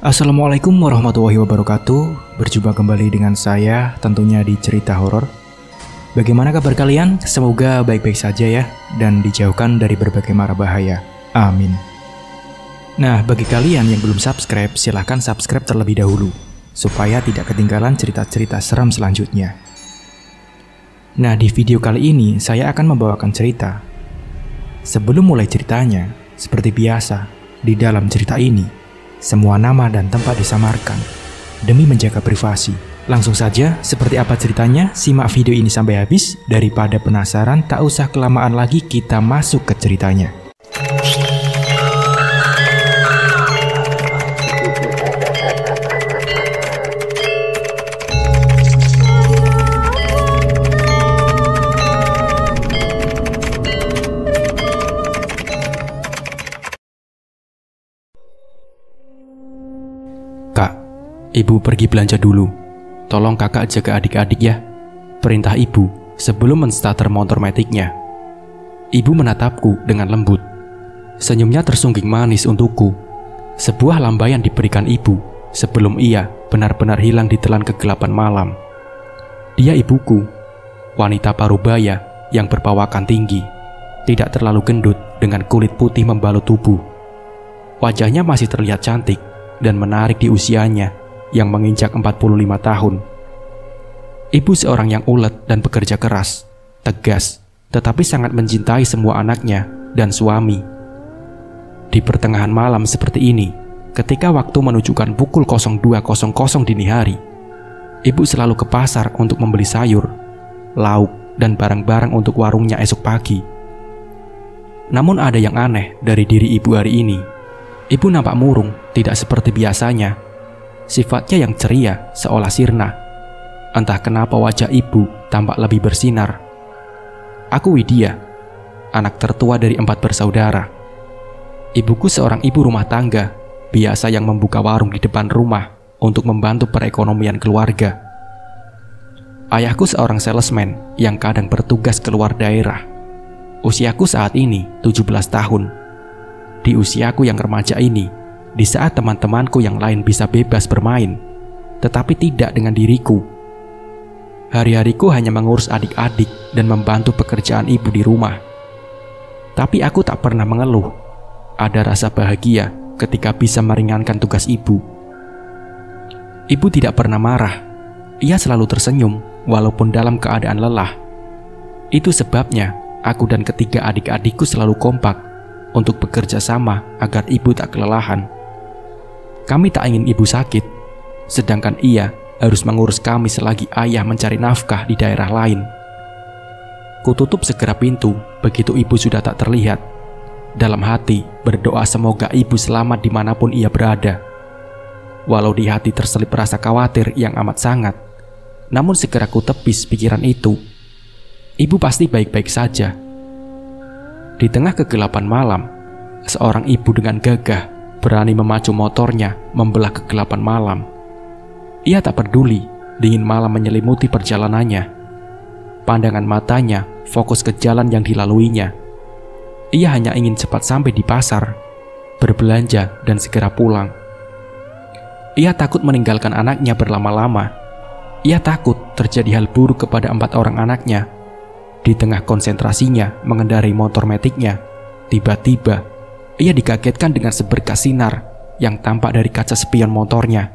Assalamualaikum warahmatullahi wabarakatuh. Berjumpa kembali dengan saya tentunya di cerita horor. Bagaimana kabar kalian? Semoga baik-baik saja ya, dan dijauhkan dari berbagai mara bahaya. Amin. Nah, bagi kalian yang belum subscribe, silahkan subscribe terlebih dahulu supaya tidak ketinggalan cerita-cerita seram selanjutnya. Nah, di video kali ini saya akan membawakan cerita. Sebelum mulai ceritanya, seperti biasa, di dalam cerita ini semua nama dan tempat disamarkan demi menjaga privasi. Langsung saja, seperti apa ceritanya? Simak video ini sampai habis. Daripada penasaran, tak usah kelamaan lagi, kita masuk ke ceritanya. Ibu pergi belanja dulu. Tolong kakak jaga adik-adik ya. Perintah ibu sebelum menstarter motor metiknya. Ibu menatapku dengan lembut. Senyumnya tersungging manis untukku. Sebuah lambaian diberikan ibu sebelum ia benar-benar hilang di telan kegelapan malam. Dia ibuku, wanita parubaya yang berpawakan tinggi, tidak terlalu gendut dengan kulit putih membalut tubuh. Wajahnya masih terlihat cantik dan menarik di usianya yang menginjak 45 tahun. Ibu seorang yang ulet dan bekerja keras, tegas, tetapi sangat mencintai semua anaknya dan suami. Di pertengahan malam seperti ini, ketika waktu menunjukkan pukul 02.00 dini hari, ibu selalu ke pasar untuk membeli sayur, lauk, dan barang-barang untuk warungnya esok pagi. Namun ada yang aneh dari diri ibu hari ini. Ibu nampak murung, tidak seperti biasanya. Sifatnya yang ceria seolah sirna. Entah kenapa wajah ibu tampak lebih bersinar. Aku Widya, anak tertua dari 4 bersaudara. Ibuku seorang ibu rumah tangga, biasa yang membuka warung di depan rumah untuk membantu perekonomian keluarga. Ayahku seorang salesman yang kadang bertugas keluar daerah. Usiaku saat ini 17 tahun. Di usiaku yang remaja ini, di saat teman-temanku yang lain bisa bebas bermain, tetapi tidak dengan diriku. Hari-hariku hanya mengurus adik-adik dan membantu pekerjaan ibu di rumah. Tapi aku tak pernah mengeluh. Ada rasa bahagia ketika bisa meringankan tugas ibu. Ibu tidak pernah marah. Ia selalu tersenyum walaupun dalam keadaan lelah. Itu sebabnya aku dan ketiga adik-adikku selalu kompak untuk bekerja sama agar ibu tak kelelahan. Kami tak ingin ibu sakit, sedangkan ia harus mengurus kami selagi ayah mencari nafkah di daerah lain. Kututup segera pintu begitu ibu sudah tak terlihat. Dalam hati berdoa semoga ibu selamat dimanapun ia berada. Walau di hati terselip rasa khawatir yang amat sangat, namun segera kutepis pikiran itu. Ibu pasti baik-baik saja. Di tengah kegelapan malam, seorang ibu dengan gagah berani memacu motornya membelah kegelapan malam. Ia tak peduli dingin malam menyelimuti perjalanannya. Pandangan matanya fokus ke jalan yang dilaluinya. Ia hanya ingin cepat sampai di pasar, berbelanja dan segera pulang. Ia takut meninggalkan anaknya berlama-lama. Ia takut terjadi hal buruk kepada 4 orang anaknya. Di tengah konsentrasinya mengendarai motor metiknya, tiba-tiba ia dikagetkan dengan seberkas sinar yang tampak dari kaca spion motornya.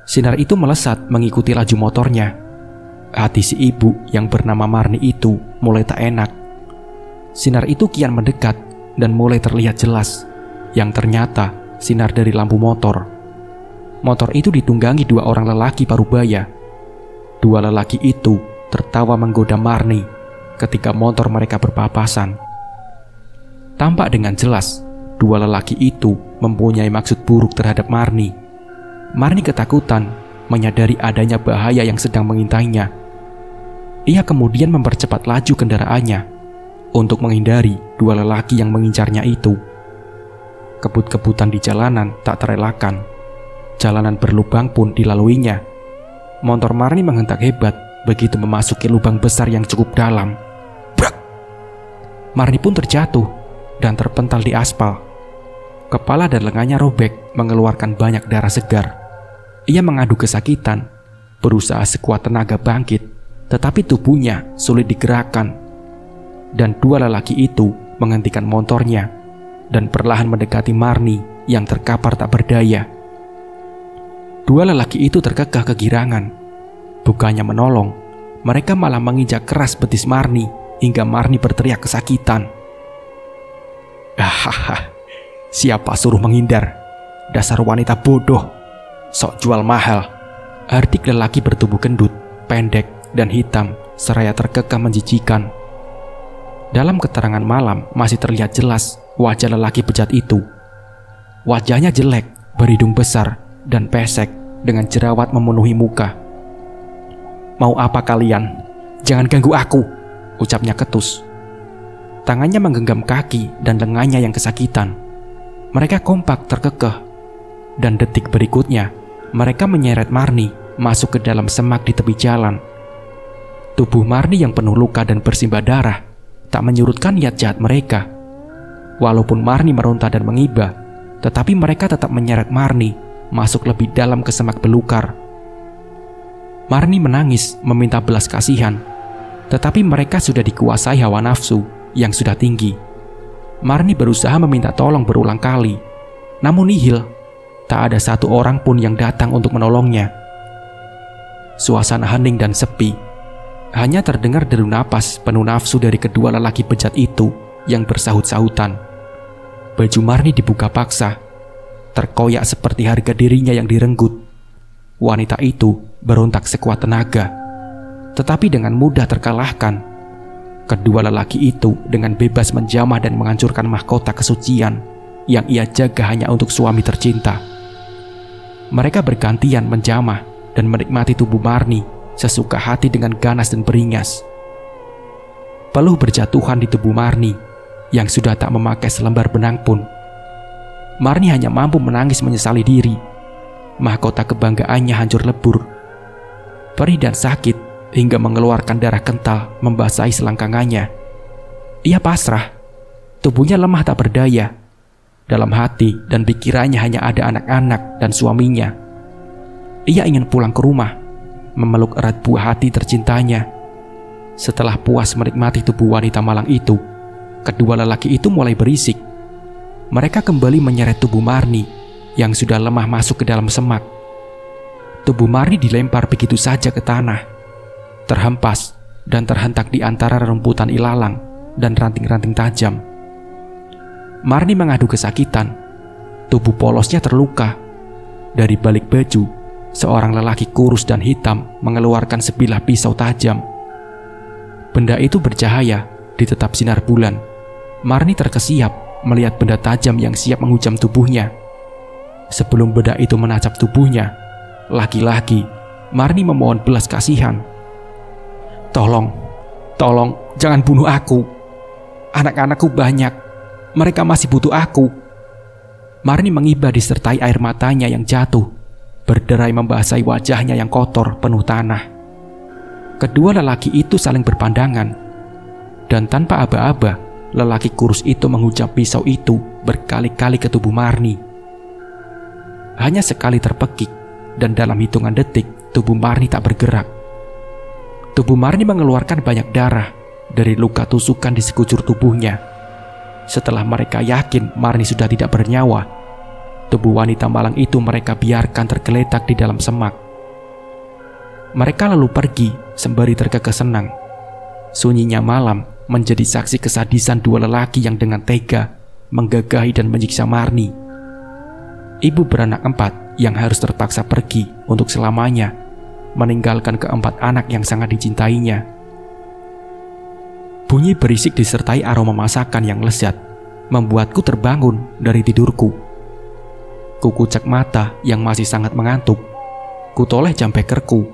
Sinar itu melesat mengikuti laju motornya. Hati si ibu yang bernama Marni itu mulai tak enak. Sinar itu kian mendekat dan mulai terlihat jelas, yang ternyata sinar dari lampu motor. Motor itu ditunggangi 2 orang lelaki parubaya. 2 lelaki itu tertawa menggoda Marni ketika motor mereka berpapasan. Tampak dengan jelas, 2 lelaki itu mempunyai maksud buruk terhadap Marni. Marni ketakutan menyadari adanya bahaya yang sedang mengintainya. Ia kemudian mempercepat laju kendaraannya untuk menghindari 2 lelaki yang mengincarnya itu. Kebut-kebutan di jalanan tak terelakkan. Jalanan berlubang pun dilaluinya. Motor Marni menghentak hebat begitu memasuki lubang besar yang cukup dalam. Brak! Marni pun terjatuh dan terpental di aspal. Kepala dan lengannya robek, mengeluarkan banyak darah segar. Ia mengadu kesakitan, berusaha sekuat tenaga bangkit, tetapi tubuhnya sulit digerakkan. Dan dua lelaki itu menghentikan motornya dan perlahan mendekati Marni yang terkapar tak berdaya. Dua lelaki itu terkekeh kegirangan. Bukannya menolong, mereka malah menginjak keras betis Marni hingga Marni berteriak kesakitan. Hahaha, siapa suruh menghindar? Dasar wanita bodoh, sok jual mahal. Hardik lelaki bertubuh gendut, pendek, dan hitam seraya terkekeh menjijikan. Dalam keterangan malam masih terlihat jelas wajah lelaki bejat itu. Wajahnya jelek, berhidung besar, dan pesek dengan jerawat memenuhi muka. Mau apa kalian? Jangan ganggu aku, ucapnya ketus. Tangannya menggenggam kaki dan lengannya yang kesakitan. Mereka kompak terkekeh. Dan detik berikutnya, mereka menyeret Marni masuk ke dalam semak di tepi jalan. Tubuh Marni yang penuh luka dan bersimbah darah tak menyurutkan niat jahat mereka. Walaupun Marni meronta dan mengibah, tetapi mereka tetap menyeret Marni masuk lebih dalam ke semak belukar. Marni menangis meminta belas kasihan, tetapi mereka sudah dikuasai hawa nafsu yang sudah tinggi. Marni berusaha meminta tolong berulang kali, namun nihil. Tak ada satu orang pun yang datang untuk menolongnya. Suasana hening dan sepi. Hanya terdengar deru napas penuh nafsu dari kedua lelaki bejat itu yang bersahut-sahutan. Baju Marni dibuka paksa, terkoyak seperti harga dirinya yang direnggut. Wanita itu berontak sekuat tenaga, tetapi dengan mudah terkalahkan. Kedua lelaki itu dengan bebas menjamah dan menghancurkan mahkota kesucian yang ia jaga hanya untuk suami tercinta. Mereka bergantian menjamah dan menikmati tubuh Marni sesuka hati dengan ganas dan beringas. Peluh berjatuhan di tubuh Marni yang sudah tak memakai selembar benang pun. Marni hanya mampu menangis menyesali diri. Mahkota kebanggaannya hancur lebur. Perih dan sakit hingga mengeluarkan darah kental membasahi selangkangannya. Ia pasrah. Tubuhnya lemah tak berdaya. Dalam hati dan pikirannya hanya ada anak-anak dan suaminya. Ia ingin pulang ke rumah, memeluk erat buah hati tercintanya. Setelah puas menikmati tubuh wanita malang itu, kedua lelaki itu mulai berisik. Mereka kembali menyeret tubuh Marni yang sudah lemah masuk ke dalam semak. Tubuh Marni dilempar begitu saja ke tanah, terhempas dan terhentak di antara rerumputan ilalang dan ranting-ranting tajam. Marni mengadu kesakitan. Tubuh polosnya terluka. Dari balik baju, seorang lelaki kurus dan hitam mengeluarkan sebilah pisau tajam. Benda itu bercahaya di tetap sinar bulan. Marni terkesiap melihat benda tajam yang siap menghujam tubuhnya. Sebelum benda itu menacap tubuhnya, lagi-lagi Marni memohon belas kasihan. Tolong, jangan bunuh aku. Anak-anakku banyak. Mereka masih butuh aku. Marni mengibah disertai air matanya yang jatuh, berderai membasahi wajahnya yang kotor penuh tanah. Kedua lelaki itu saling berpandangan, dan tanpa aba-aba, lelaki kurus itu menghujam pisau itu berkali-kali ke tubuh Marni. Hanya sekali terpekik, dan dalam hitungan detik, tubuh Marni tak bergerak. Tubuh Marni mengeluarkan banyak darah dari luka tusukan di sekujur tubuhnya. Setelah mereka yakin Marni sudah tidak bernyawa, tubuh wanita malang itu mereka biarkan tergeletak di dalam semak. Mereka lalu pergi sembari terkekeh senang. Sunyinya malam menjadi saksi kesadisan dua lelaki yang dengan tega menggagahi dan menyiksa Marni. Ibu beranak 4 yang harus terpaksa pergi untuk selamanya, meninggalkan keempat anak yang sangat dicintainya. Bunyi berisik disertai aroma masakan yang lezat membuatku terbangun dari tidurku. Kukucek mata yang masih sangat mengantuk. Kutoleh jam bekerku.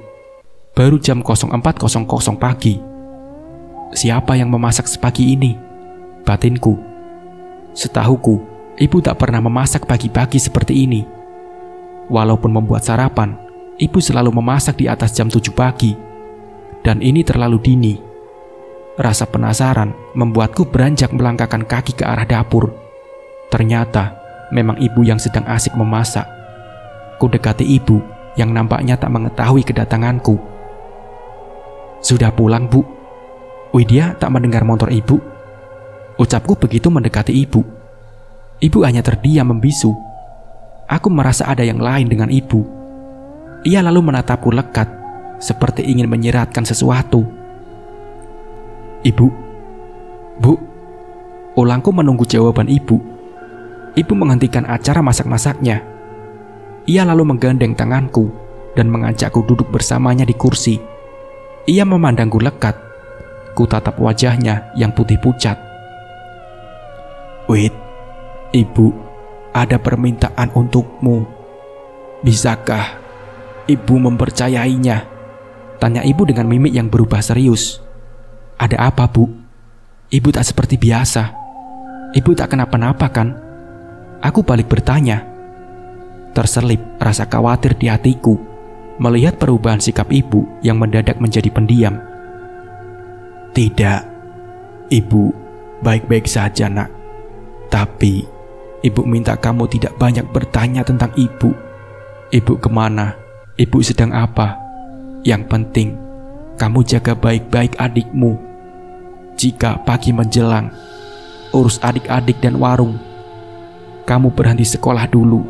Baru jam 04.00 pagi. Siapa yang memasak sepagi ini? Batinku. Setahuku, ibu tak pernah memasak pagi-pagi seperti ini. Walaupun membuat sarapan, ibu selalu memasak di atas jam 7 pagi. Dan ini terlalu dini. Rasa penasaran membuatku beranjak melangkahkan kaki ke arah dapur. Ternyata memang ibu yang sedang asik memasak. Ku dekati ibu yang nampaknya tak mengetahui kedatanganku. "Sudah pulang, Bu?" Widya tak mendengar motor ibu. Ucapku begitu mendekati ibu. Ibu hanya terdiam membisu. Aku merasa ada yang lain dengan ibu. Ia lalu menatapku lekat, seperti ingin menyiratkan sesuatu. "Ibu, Bu," ulangku menunggu jawaban ibu. Ibu menghentikan acara masak-masaknya. Ia lalu menggandeng tanganku dan mengajakku duduk bersamanya di kursi. Ia memandangku lekat. Ku tatap wajahnya yang putih pucat. "Wid, Ibu ada permintaan untukmu. Bisakah Ibu mempercayainya?" tanya ibu dengan mimik yang berubah serius. "Ada apa, Bu?" "Ibu tak seperti biasa. Ibu tak kenapa-napa kan?" Aku balik bertanya. Terselip rasa khawatir di hatiku melihat perubahan sikap ibu yang mendadak menjadi pendiam. "Tidak, Ibu baik-baik saja, Nak. Tapi Ibu minta kamu tidak banyak bertanya tentang Ibu. Ibu kemana? Ibu sedang apa? Yang penting kamu jaga baik-baik adikmu. Jika pagi menjelang, urus adik-adik dan warung. Kamu berhenti sekolah dulu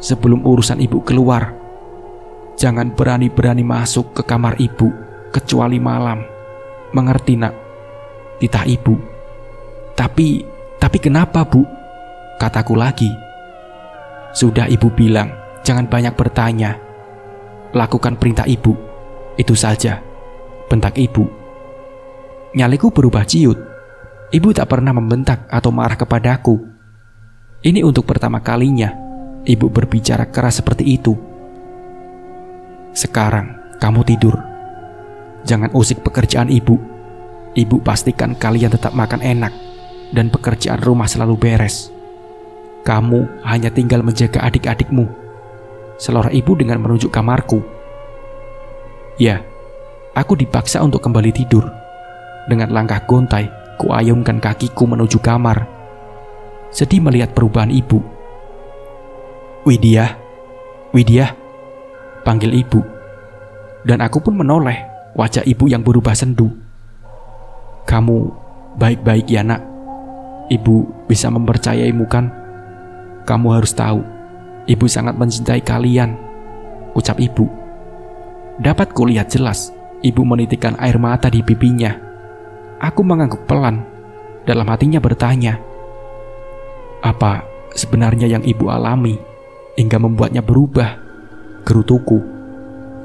sebelum urusan Ibu keluar. Jangan berani-berani masuk ke kamar Ibu kecuali malam. Mengerti, Nak?" Titah ibu. Tapi kenapa, Bu?" kataku lagi. "Sudah Ibu bilang, jangan banyak bertanya. Lakukan perintah Ibu. Itu saja," bentak ibu. Nyaliku berubah ciut. Ibu tak pernah membentak atau marah kepadaku. Ini untuk pertama kalinya ibu berbicara keras seperti itu. "Sekarang kamu tidur. Jangan usik pekerjaan Ibu. Ibu pastikan kalian tetap makan enak dan pekerjaan rumah selalu beres. Kamu hanya tinggal menjaga adik-adikmu," selorot ibu dengan menunjuk kamarku. Ya, aku dipaksa untuk kembali tidur. Dengan langkah gontai, kuayunkan kakiku menuju kamar. Sedih melihat perubahan ibu. "Widya, Widya," panggil ibu. Dan aku pun menoleh wajah ibu yang berubah sendu. "Kamu baik-baik ya, Nak. Ibu bisa mempercayaimu kan? Kamu harus tahu, Ibu sangat mencintai kalian," ucap ibu. Dapat kulihat jelas, ibu menitikkan air mata di pipinya. Aku mengangguk pelan. Dalam hatinya bertanya, apa sebenarnya yang ibu alami hingga membuatnya berubah? Gerutuku.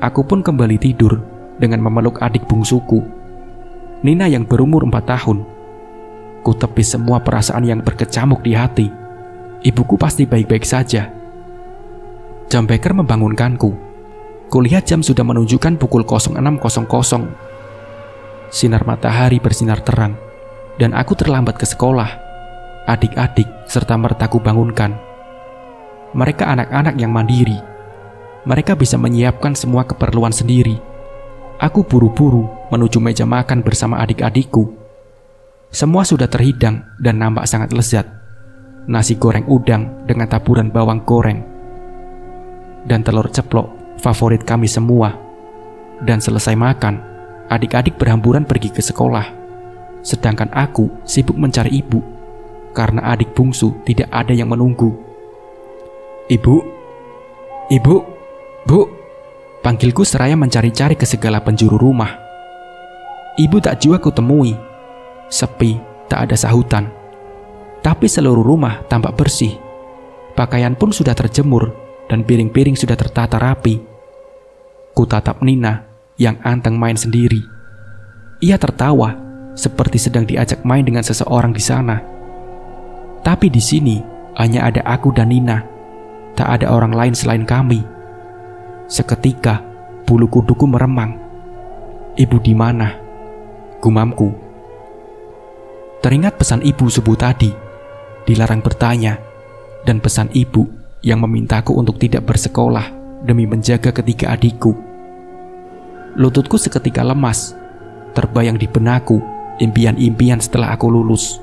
Aku pun kembali tidur dengan memeluk adik bungsuku, Nina yang berumur 4 tahun. Ku tepis semua perasaan yang berkecamuk di hati. Ibuku pasti baik-baik saja. Jam beker membangunkanku. Kulihat jam sudah menunjukkan pukul 06.00. Sinar matahari bersinar terang, dan aku terlambat ke sekolah. Adik-adik serta mertaku bangunkan. Mereka anak-anak yang mandiri. Mereka bisa menyiapkan semua keperluan sendiri. Aku buru-buru menuju meja makan bersama adik-adikku. Semua sudah terhidang dan nampak sangat lezat. Nasi goreng udang dengan taburan bawang goreng dan telur ceplok, favorit kami semua. Dan selesai makan, adik-adik berhamburan pergi ke sekolah. Sedangkan aku sibuk mencari ibu, karena adik bungsu tidak ada yang menunggu. "Ibu, Ibu, Bu," panggilku seraya mencari-cari ke segala penjuru rumah. Ibu tak jua kutemui. Sepi, tak ada sahutan. Tapi seluruh rumah tampak bersih. Pakaian pun sudah terjemur dan piring-piring sudah tertata rapi. Ku tatap Nina yang anteng main sendiri. Ia tertawa seperti sedang diajak main dengan seseorang di sana. Tapi di sini hanya ada aku dan Nina. Tak ada orang lain selain kami. Seketika bulu kuduku meremang. "Ibu di mana?" gumamku. Teringat pesan ibu subuh tadi, dilarang bertanya, dan pesan ibu yang memintaku untuk tidak bersekolah demi menjaga ketiga adikku. Lututku seketika lemas. Terbayang di benakku impian-impian setelah aku lulus.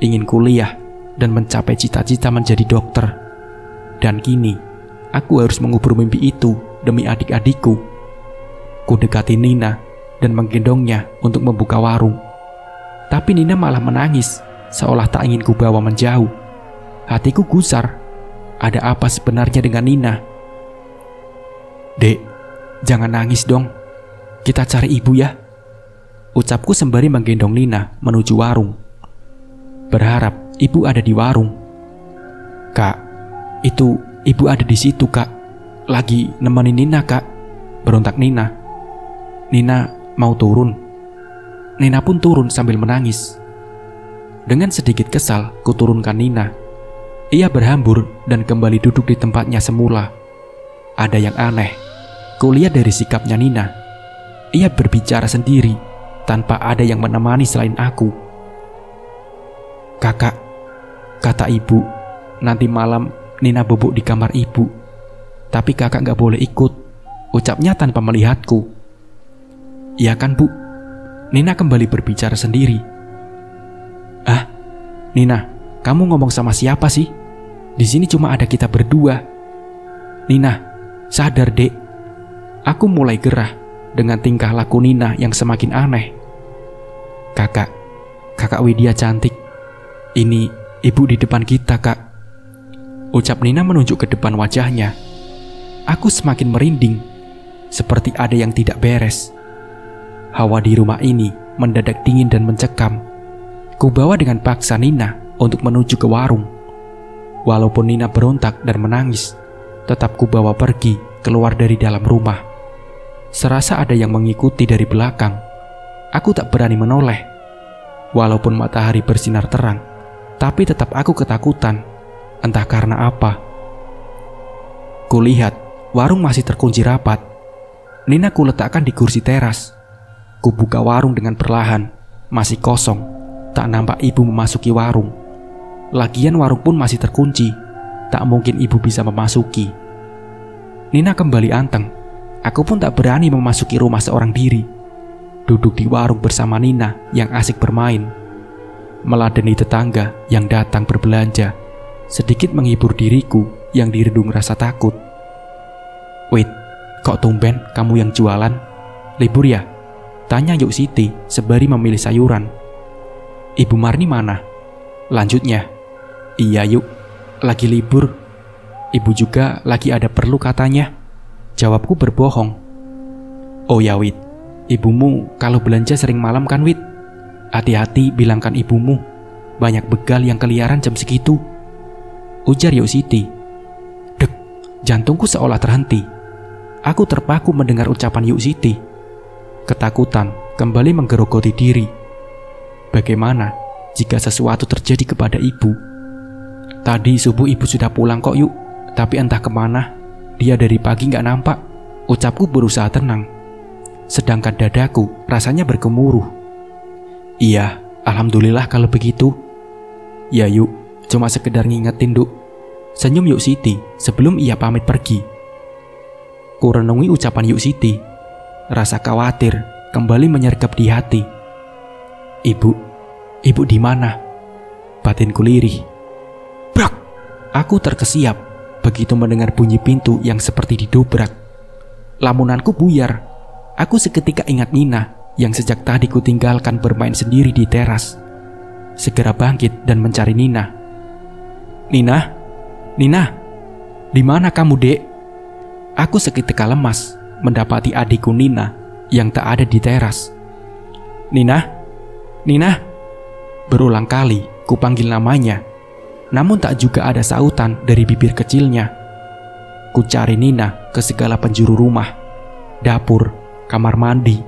Ingin kuliah dan mencapai cita-cita menjadi dokter. Dan kini, aku harus mengubur mimpi itu demi adik-adikku. Ku dekati Nina dan menggendongnya untuk membuka warung. Tapi Nina malah menangis, seolah tak ingin ku bawa menjauh. Hatiku gusar. Ada apa sebenarnya dengan Nina? "Dek, jangan nangis dong. Kita cari ibu ya," ucapku sembari menggendong Nina menuju warung. Berharap ibu ada di warung. "Kak, itu ibu ada di situ, Kak. Lagi nemenin Nina, Kak," berontak Nina. "Nina mau turun." Nina pun turun sambil menangis. Dengan sedikit kesal, ku turunkan Nina. Ia berhambur dan kembali duduk di tempatnya semula. Ada yang aneh. Kulihat dari sikapnya Nina. Ia berbicara sendiri, tanpa ada yang menemani selain aku. "Kakak, kata ibu, nanti malam Nina bubuk di kamar ibu. Tapi kakak gak boleh ikut," ucapnya tanpa melihatku. "Iya kan, Bu?" Nina kembali berbicara sendiri. "Ah, Nina, kamu ngomong sama siapa sih? Di sini cuma ada kita berdua." "Nina, sadar, Dek." Aku mulai gerah dengan tingkah laku Nina yang semakin aneh. Kakak Widya cantik. Ini ibu di depan kita, Kak," ucap Nina menunjuk ke depan wajahnya. Aku semakin merinding, seperti ada yang tidak beres. Hawa di rumah ini mendadak dingin dan mencekam. Ku bawa dengan paksa Nina untuk menuju ke warung. Walaupun Nina berontak dan menangis, tetap ku bawa pergi keluar dari dalam rumah. Serasa ada yang mengikuti dari belakang. Aku tak berani menoleh. Walaupun matahari bersinar terang, tapi tetap aku ketakutan, entah karena apa. Kulihat warung masih terkunci rapat. Nina kuletakkan di kursi teras. Ku buka warung dengan perlahan. Masih kosong. Tak nampak ibu memasuki warung. Lagian warung pun masih terkunci. Tak mungkin ibu bisa memasuki. Nina kembali anteng. Aku pun tak berani memasuki rumah seorang diri. Duduk di warung bersama Nina yang asik bermain. Meladeni tetangga yang datang berbelanja. Sedikit menghibur diriku yang dirundung rasa takut. "Wait, kok tumben kamu yang jualan? Libur ya?" tanya Yuk Siti sembari memilih sayuran. "Ibu Marni mana?" lanjutnya. "Iya Yuk, lagi libur. Ibu juga lagi ada perlu katanya," jawabku berbohong. "Oh ya Wit, ibumu kalau belanja sering malam kan Wit? Hati-hati bilangkan ibumu, banyak begal yang keliaran jam segitu," ujar Yuk Siti. Dek, jantungku seolah terhenti. Aku terpaku mendengar ucapan Yuk Siti. Ketakutan kembali menggerogoti diri. Bagaimana jika sesuatu terjadi kepada ibu? "Tadi subuh ibu sudah pulang kok Yuk, tapi entah kemana. Dia dari pagi gak nampak," ucapku berusaha tenang. Sedangkan dadaku rasanya bergemuruh. "Iya, alhamdulillah kalau begitu." "Ya Yuk, cuma sekedar ngingetin Duk," senyum Yuk Siti sebelum ia pamit pergi. Ku renungi ucapan Yuk Siti. Rasa khawatir kembali menyergap di hati. Ibu di mana?" batinku lirih. Brak! Aku terkesiap begitu mendengar bunyi pintu yang seperti didobrak. Lamunanku buyar. Aku seketika ingat Nina yang sejak tadi kutinggalkan bermain sendiri di teras. Segera bangkit dan mencari Nina. Nina, di mana kamu, Dek?" Aku seketika lemas mendapati adikku Nina yang tak ada di teras. Nina, berulang kali kupanggil namanya, namun tak juga ada sautan dari bibir kecilnya. Ku cari Nina ke segala penjuru rumah, dapur, kamar mandi,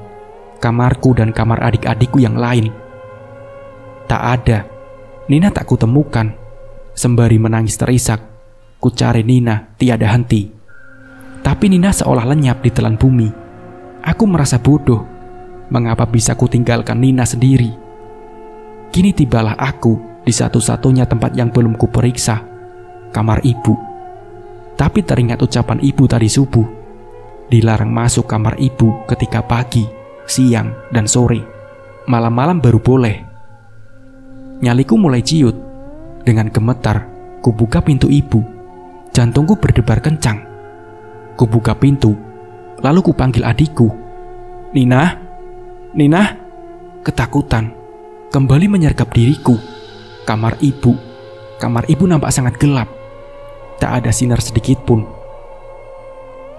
kamarku dan kamar adik-adikku yang lain. Tak ada. Nina tak kutemukan. Sembari menangis terisak, ku cari Nina tiada henti. Tapi Nina seolah lenyap di telan bumi. Aku merasa bodoh. Mengapa bisa kutinggalkan Nina sendiri? Kini tibalah aku di satu-satunya tempat yang belum kuperiksa, kamar ibu. Tapi teringat ucapan ibu tadi subuh. Dilarang masuk kamar ibu ketika pagi, siang, dan sore. Malam-malam baru boleh. Nyaliku mulai ciut. Dengan gemetar, kubuka pintu ibu. Jantungku berdebar kencang. Kubuka pintu, lalu kupanggil adikku. "Nina, Nina!" Ketakutan kembali menyergap diriku. Kamar ibu nampak sangat gelap. Tak ada sinar sedikit pun.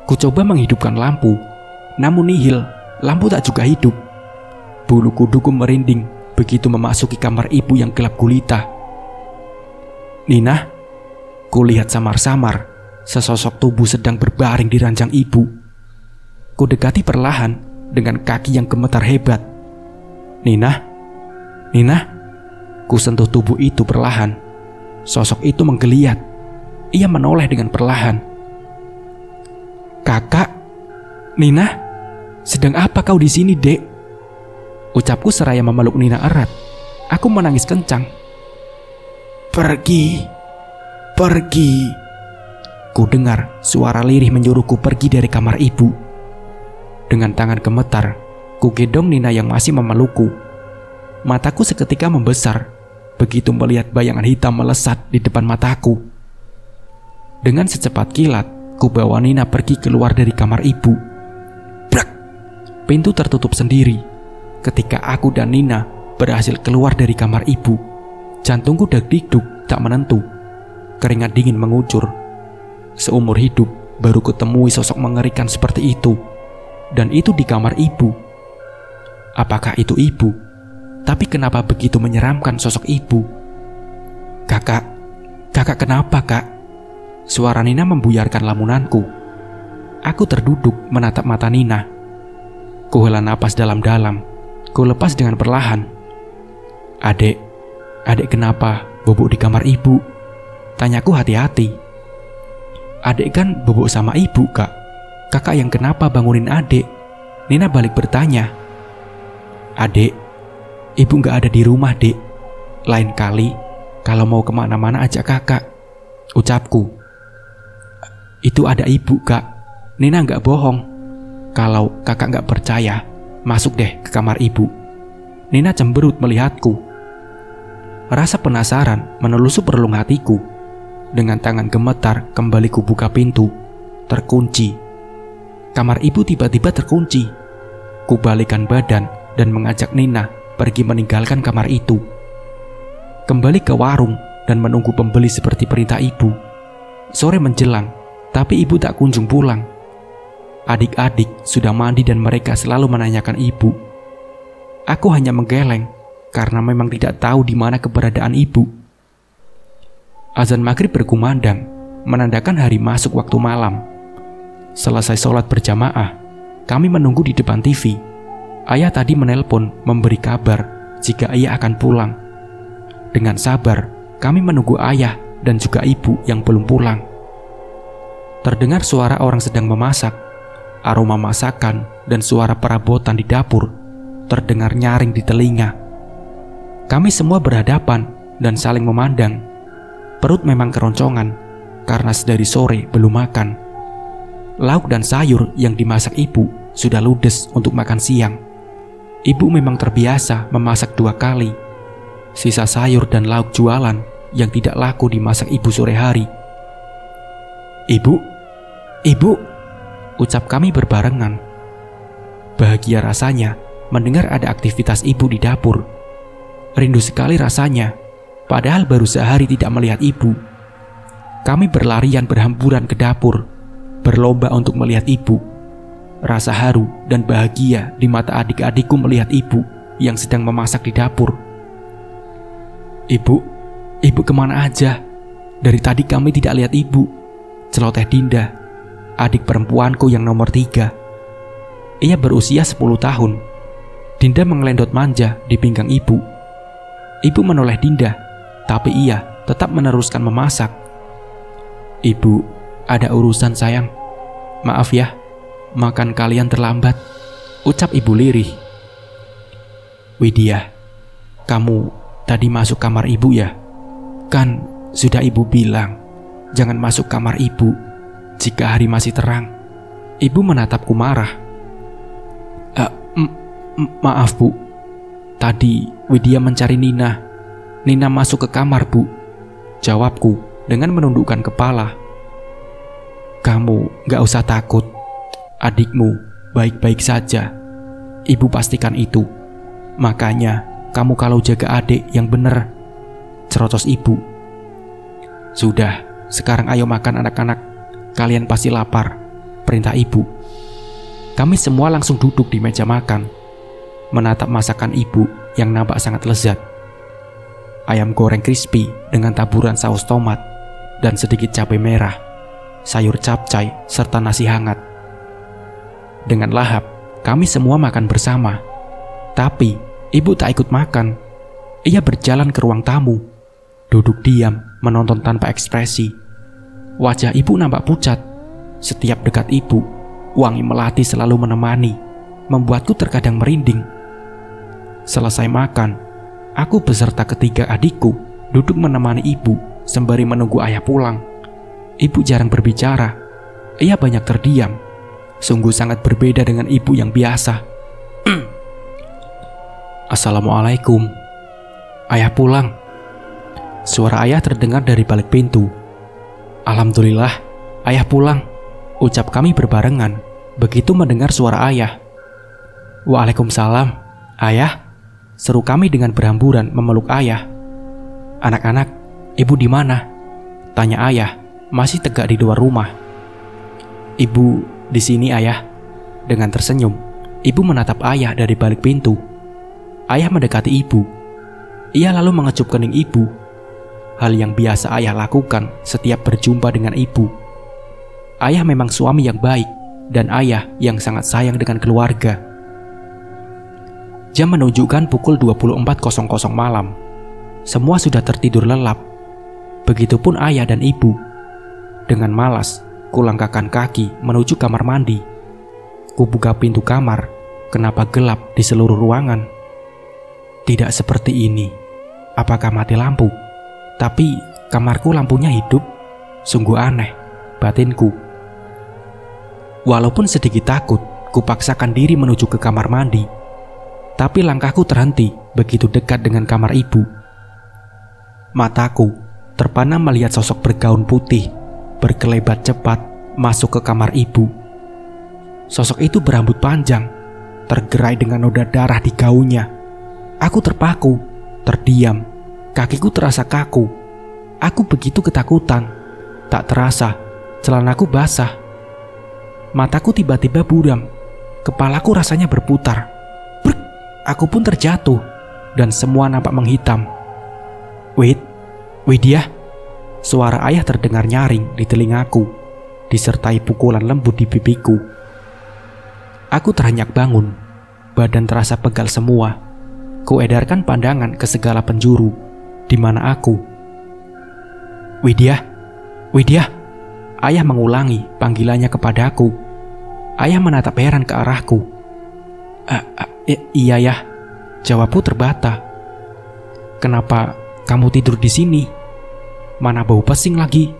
Ku coba menghidupkan lampu, namun nihil, lampu tak juga hidup. Bulu kuduku merinding begitu memasuki kamar ibu yang gelap gulita. "Nina," kulihat samar-samar sesosok tubuh sedang berbaring di ranjang ibu. Ku dekati perlahan dengan kaki yang gemetar hebat. "Nina, Nina." Ku sentuh tubuh itu perlahan. Sosok itu menggeliat. Ia menoleh dengan perlahan. "Kakak, Nina, sedang apa kau di sini, Dek?" Ucapku seraya memeluk Nina erat. Aku menangis kencang. "Pergi, pergi." Ku dengar suara lirih menyuruhku pergi dari kamar ibu. Dengan tangan gemetar, ku gendong Nina yang masih memelukku. Mataku seketika membesar begitu melihat bayangan hitam melesat di depan mataku. Dengan secepat kilat, ku bawa Nina pergi keluar dari kamar ibu. Brak! Pintu tertutup sendiri. Ketika aku dan Nina berhasil keluar dari kamar ibu, jantungku deg-degduk tak menentu. Keringat dingin mengucur. Seumur hidup baru kutemui sosok mengerikan seperti itu. Dan itu di kamar ibu. Apakah itu ibu? Tapi kenapa begitu menyeramkan sosok ibu? Kakak kenapa, Kak?" Suara Nina membuyarkan lamunanku. Aku terduduk menatap mata Nina. Kuhela napas dalam-dalam. Ku lepas dengan perlahan. Adek kenapa bobok di kamar ibu?" Tanyaku hati-hati. "Adek kan bobok sama ibu, Kak. Kakak yang kenapa bangunin adek?" Nina balik bertanya. "Adek, ibu gak ada di rumah, Dek. Lain kali kalau mau kemana-mana ajak kakak," ucapku. "Itu ada ibu, Kak. Nina gak bohong. Kalau kakak gak percaya, masuk deh ke kamar ibu." Nina cemberut melihatku. Rasa penasaran menelusup relung hatiku. Dengan tangan gemetar kembali kubuka pintu. Terkunci. Kamar ibu tiba-tiba terkunci. Kubalikan badan dan mengajak Nina pergi meninggalkan kamar itu. Kembali ke warung dan menunggu pembeli seperti perintah ibu. Sore menjelang, tapi ibu tak kunjung pulang. Adik-adik sudah mandi dan mereka selalu menanyakan ibu. Aku hanya menggeleng karena memang tidak tahu di mana keberadaan ibu. Azan maghrib berkumandang, menandakan hari masuk waktu malam. Selesai sholat berjamaah, kami menunggu di depan TV. Ayah tadi menelpon memberi kabar jika ia akan pulang. Dengan sabar, kami menunggu ayah dan juga ibu yang belum pulang. Terdengar suara orang sedang memasak. Aroma masakan dan suara perabotan di dapur terdengar nyaring di telinga. Kami semua berhadapan dan saling memandang. Perut memang keroncongan karena sedari sore belum makan. Lauk dan sayur yang dimasak ibu sudah ludes untuk makan siang. Ibu memang terbiasa memasak 2 kali. Sisa sayur dan lauk jualan yang tidak laku dimasak ibu sore hari. Ibu, ucap kami berbarengan. Bahagia rasanya mendengar ada aktivitas ibu di dapur. Rindu sekali rasanya, padahal baru sehari tidak melihat ibu. Kami berlarian berhamburan ke dapur, berlomba untuk melihat ibu. Rasa haru dan bahagia di mata adik-adikku melihat ibu yang sedang memasak di dapur. Ibu kemana aja? Dari tadi kami tidak lihat ibu, celoteh Dinda, adik perempuanku yang nomor 3. Ia berusia 10 tahun. Dinda mengelendot manja di pinggang ibu. Ibu menoleh Dinda, tapi ia tetap meneruskan memasak. "Ibu, ada urusan sayang. Maaf ya, makan kalian terlambat," ucap ibu lirih. "Widya, kamu tadi masuk kamar ibu ya? Kan sudah ibu bilang jangan masuk kamar ibu jika hari masih terang." Ibu menatapku marah. Maaf bu, tadi Widya mencari Nina. Nina masuk ke kamar bu. jawabku dengan menundukkan kepala. Kamu gak usah takut. Adikmu baik-baik saja. Ibu pastikan itu. Makanya kamu kalau jaga adik yang bener, cerocos ibu. Sudah, sekarang ayo makan anak-anak. Kalian pasti lapar, perintah ibu. Kami semua langsung duduk di meja makan, menatap masakan ibu yang nampak sangat lezat. Ayam goreng crispy dengan taburan saus tomat dan sedikit cabai merah, sayur capcay, serta nasi hangat. Dengan lahap, kami semua makan bersama. Tapi, ibu tak ikut makan. Ia berjalan ke ruang tamu, duduk diam, menonton tanpa ekspresi. Wajah ibu nampak pucat. Setiap dekat ibu, wangi melati selalu menemani, membuatku terkadang merinding. Selesai makan, aku beserta ketiga adikku duduk menemani ibu sembari menunggu ayah pulang. Ibu jarang berbicara. Ia banyak terdiam. Sungguh sangat berbeda dengan ibu yang biasa. Assalamualaikum. Ayah pulang. Suara ayah terdengar dari balik pintu. Alhamdulillah, ayah pulang, ucap kami berbarengan begitu mendengar suara ayah. Waalaikumsalam, ayah, seru kami dengan berhamburan memeluk ayah. Anak-anak, ibu di mana? Tanya ayah, masih tegak di luar rumah. Ibu di sini, ayah. Dengan tersenyum, ibu menatap ayah dari balik pintu. Ayah mendekati ibu. Ia lalu mengecup kening ibu. Hal yang biasa ayah lakukan setiap berjumpa dengan ibu. Ayah memang suami yang baik dan ayah yang sangat sayang dengan keluarga. Jam menunjukkan pukul 24.00 malam. Semua sudah tertidur lelap. Begitupun ayah dan ibu. Dengan malas, kulangkahkan kaki menuju kamar mandi. Kubuka pintu kamar, kenapa gelap di seluruh ruangan? Tidak seperti ini. Apakah mati lampu? Tapi kamarku lampunya hidup. Sungguh aneh, batinku. Walaupun sedikit takut, kupaksakan diri menuju ke kamar mandi. Tapi langkahku terhenti begitu dekat dengan kamar ibu. Mataku terpana melihat sosok bergaun putih, berkelebat cepat masuk ke kamar ibu. Sosok itu berambut panjang, tergerai dengan noda darah di gaunnya. Aku terpaku, terdiam. Kakiku terasa kaku. Aku begitu ketakutan. Tak terasa, celanaku basah. Mataku tiba-tiba buram. Kepalaku rasanya berputar. Brek, aku pun terjatuh. Dan semua nampak menghitam. Widya. Suara ayah terdengar nyaring di telingaku, disertai pukulan lembut di pipiku. Aku terenyak bangun. Badan terasa pegal semua. Kuedarkan pandangan ke segala penjuru. Di mana aku? Widya. Ayah mengulangi panggilannya kepadaku. Ayah menatap heran ke arahku. Iya ya, jawabku terbata. Kenapa kamu tidur di sini? Mana bau pesing lagi?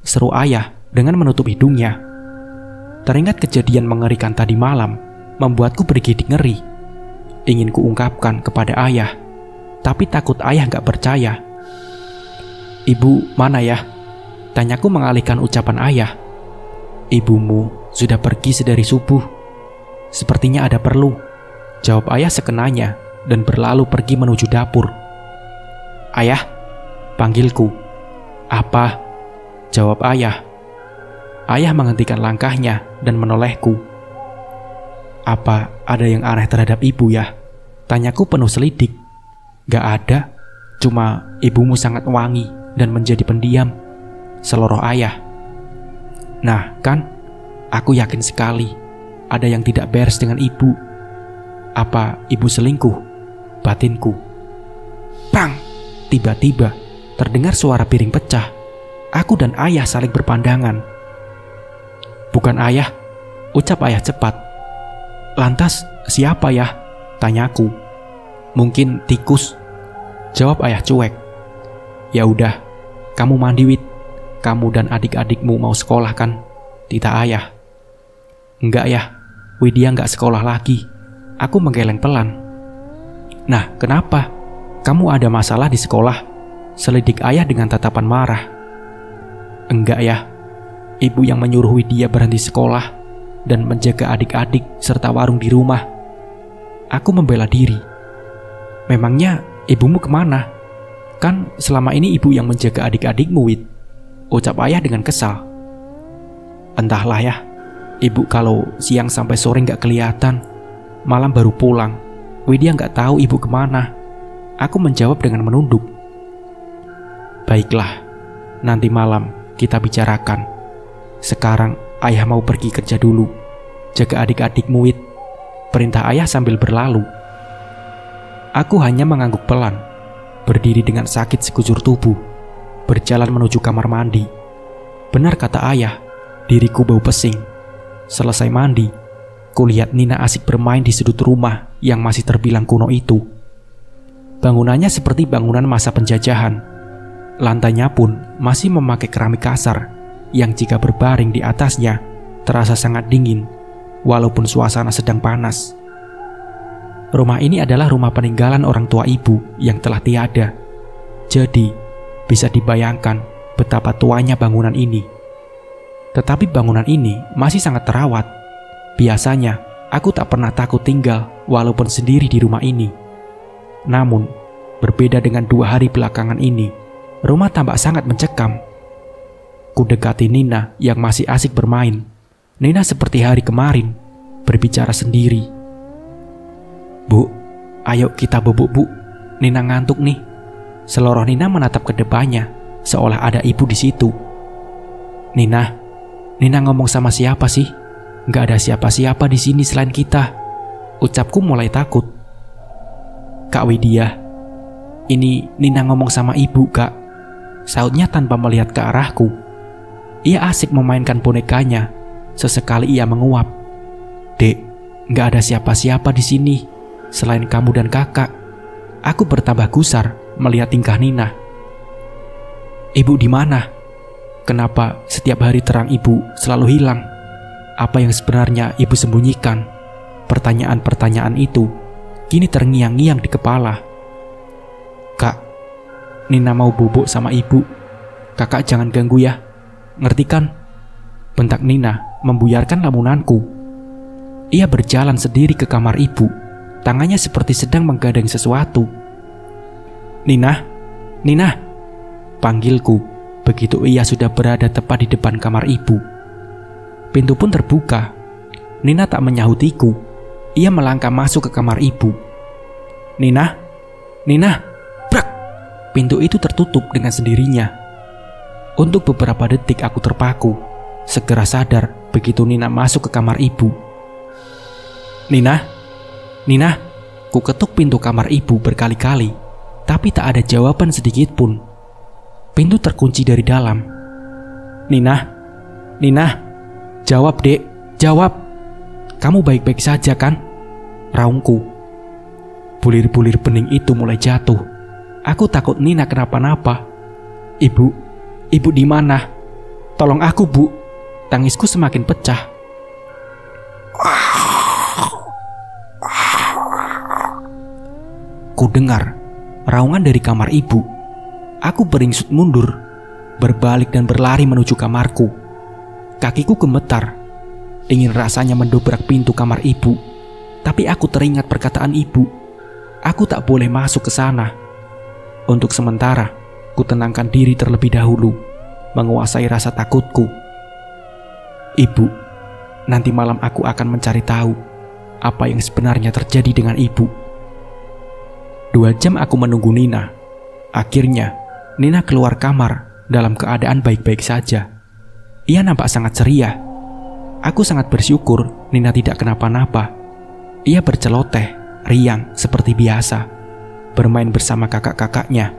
Seru ayah dengan menutup hidungnya. Teringat kejadian mengerikan tadi malam, membuatku bergidik ngeri. Ingin kuungkapkan kepada ayah, tapi takut ayah gak percaya. Ibu mana ya? Tanyaku mengalihkan ucapan ayah. Ibumu sudah pergi sedari subuh. Sepertinya ada perlu, jawab ayah sekenanya dan berlalu pergi menuju dapur. Ayah, panggilku. Apa? Jawab ayah. Ayah menghentikan langkahnya dan menolehku. Apa ada yang aneh terhadap ibu ya? Tanyaku penuh selidik. Gak ada, cuma ibumu sangat wangi dan menjadi pendiam, seloroh ayah. Nah kan, aku yakin sekali ada yang tidak beres dengan ibu. Apa ibu selingkuh? Batinku. Pang! Tiba-tiba terdengar suara piring pecah. Aku dan ayah saling berpandangan. Bukan ayah, ucap ayah cepat. Lantas siapa ya? Tanyaku. Mungkin tikus, jawab ayah cuek. Ya udah, kamu mandi Wid. Kamu dan adik-adikmu mau sekolah kan? Tita ayah. Enggak ya, Widya enggak sekolah lagi. Aku menggeleng pelan. Nah, kenapa? Kamu ada masalah di sekolah? Selidik ayah dengan tatapan marah. Enggak ya, ibu yang menyuruh Widya berhenti sekolah dan menjaga adik-adik serta warung di rumah. Aku membela diri. Memangnya ibumu kemana? Kan selama ini ibu yang menjaga adik-adikmu, Wid. Ucap ayah dengan kesal. Entahlah ya, ibu kalau siang sampai sore nggak kelihatan, malam baru pulang. Widya nggak tahu ibu kemana. Aku menjawab dengan menunduk. Baiklah, nanti malam kita bicarakan. Sekarang ayah mau pergi kerja dulu. Jaga adik-adikmu, Wid. Perintah ayah sambil berlalu. Aku hanya mengangguk pelan, berdiri dengan sakit sekujur tubuh, berjalan menuju kamar mandi. Benar kata ayah, diriku bau pesing. Selesai mandi, kulihat Nina asik bermain di sudut rumah yang masih terbilang kuno itu. Bangunannya seperti bangunan masa penjajahan. Lantainya pun masih memakai keramik kasar yang jika berbaring di atasnya terasa sangat dingin walaupun suasana sedang panas. Rumah ini adalah rumah peninggalan orang tua ibu yang telah tiada. Jadi, bisa dibayangkan betapa tuanya bangunan ini. Tetapi bangunan ini masih sangat terawat. Biasanya, aku tak pernah takut tinggal walaupun sendiri di rumah ini. Namun, berbeda dengan 2 hari belakangan ini, rumah tampak sangat mencekam. Kudekati Nina yang masih asik bermain. Nina seperti hari kemarin, berbicara sendiri. Bu, ayo kita bubuk, Bu. Nina ngantuk nih. Seloroh Nina menatap ke depannya, seolah ada ibu di situ. Nina ngomong sama siapa sih? Gak ada siapa-siapa di sini selain kita. Ucapku mulai takut. Kak Widya, ini Nina ngomong sama ibu, Kak. Sautnya tanpa melihat ke arahku. Ia asik memainkan bonekanya. Sesekali ia menguap. Dek, gak ada siapa-siapa di sini selain kamu dan kakak. Aku bertambah gusar melihat tingkah Nina. Ibu di mana? Kenapa setiap hari terang ibu selalu hilang? Apa yang sebenarnya ibu sembunyikan? Pertanyaan-pertanyaan itu kini terngiang-ngiang di kepala. Kak, Nina mau bubuk sama ibu. Kakak jangan ganggu ya. Ngerti kan? Bentak Nina membuyarkan lamunanku. Ia berjalan sendiri ke kamar ibu. Tangannya seperti sedang menggadang sesuatu. Nina, panggilku begitu ia sudah berada tepat di depan kamar ibu. Pintu pun terbuka. Nina tak menyahutiku. Ia melangkah masuk ke kamar ibu. Nina, brak! Pintu itu tertutup dengan sendirinya. Untuk beberapa detik aku terpaku, segera sadar begitu Nina masuk ke kamar ibu. Nina, ku ketuk pintu kamar ibu berkali-kali, tapi tak ada jawaban sedikit pun. Pintu terkunci dari dalam. Nina, jawab dek, jawab. Kamu baik-baik saja kan? Raungku. Bulir-bulir bening itu mulai jatuh. Aku takut Nina kenapa-napa. Ibu di mana? Tolong aku, Bu. Tangisku semakin pecah. Ku dengar raungan dari kamar ibu. Aku beringsut mundur, berbalik dan berlari menuju kamarku. Kakiku gemetar, ingin rasanya mendobrak pintu kamar ibu. Tapi aku teringat perkataan ibu. Aku tak boleh masuk ke sana. Untuk sementara, ku tenangkan diri terlebih dahulu, menguasai rasa takutku. Ibu, nanti malam aku akan mencari tahu apa yang sebenarnya terjadi dengan ibu. 2 jam aku menunggu Nina. Akhirnya, Nina keluar kamar dalam keadaan baik-baik saja. Ia nampak sangat ceria. Aku sangat bersyukur Nina tidak kenapa-napa. Ia berceloteh, riang seperti biasa, bermain bersama kakak-kakaknya.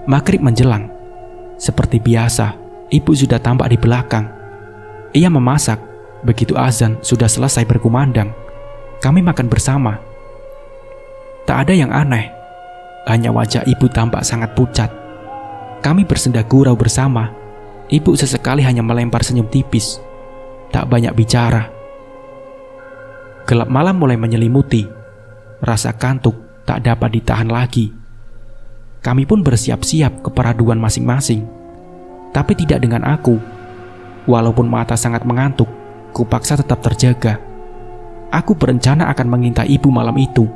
Maghrib menjelang. Seperti biasa, ibu sudah tampak di belakang. Ia memasak. Begitu azan sudah selesai berkumandang, kami makan bersama. Tak ada yang aneh, hanya wajah ibu tampak sangat pucat. Kami bersenda gurau bersama. Ibu sesekali hanya melempar senyum tipis, tak banyak bicara. Gelap malam mulai menyelimuti. Rasa kantuk tak dapat ditahan lagi. Kami pun bersiap-siap ke peraduan masing-masing. Tapi tidak dengan aku. Walaupun mata sangat mengantuk, kupaksa tetap terjaga. Aku berencana akan mengintai ibu malam itu.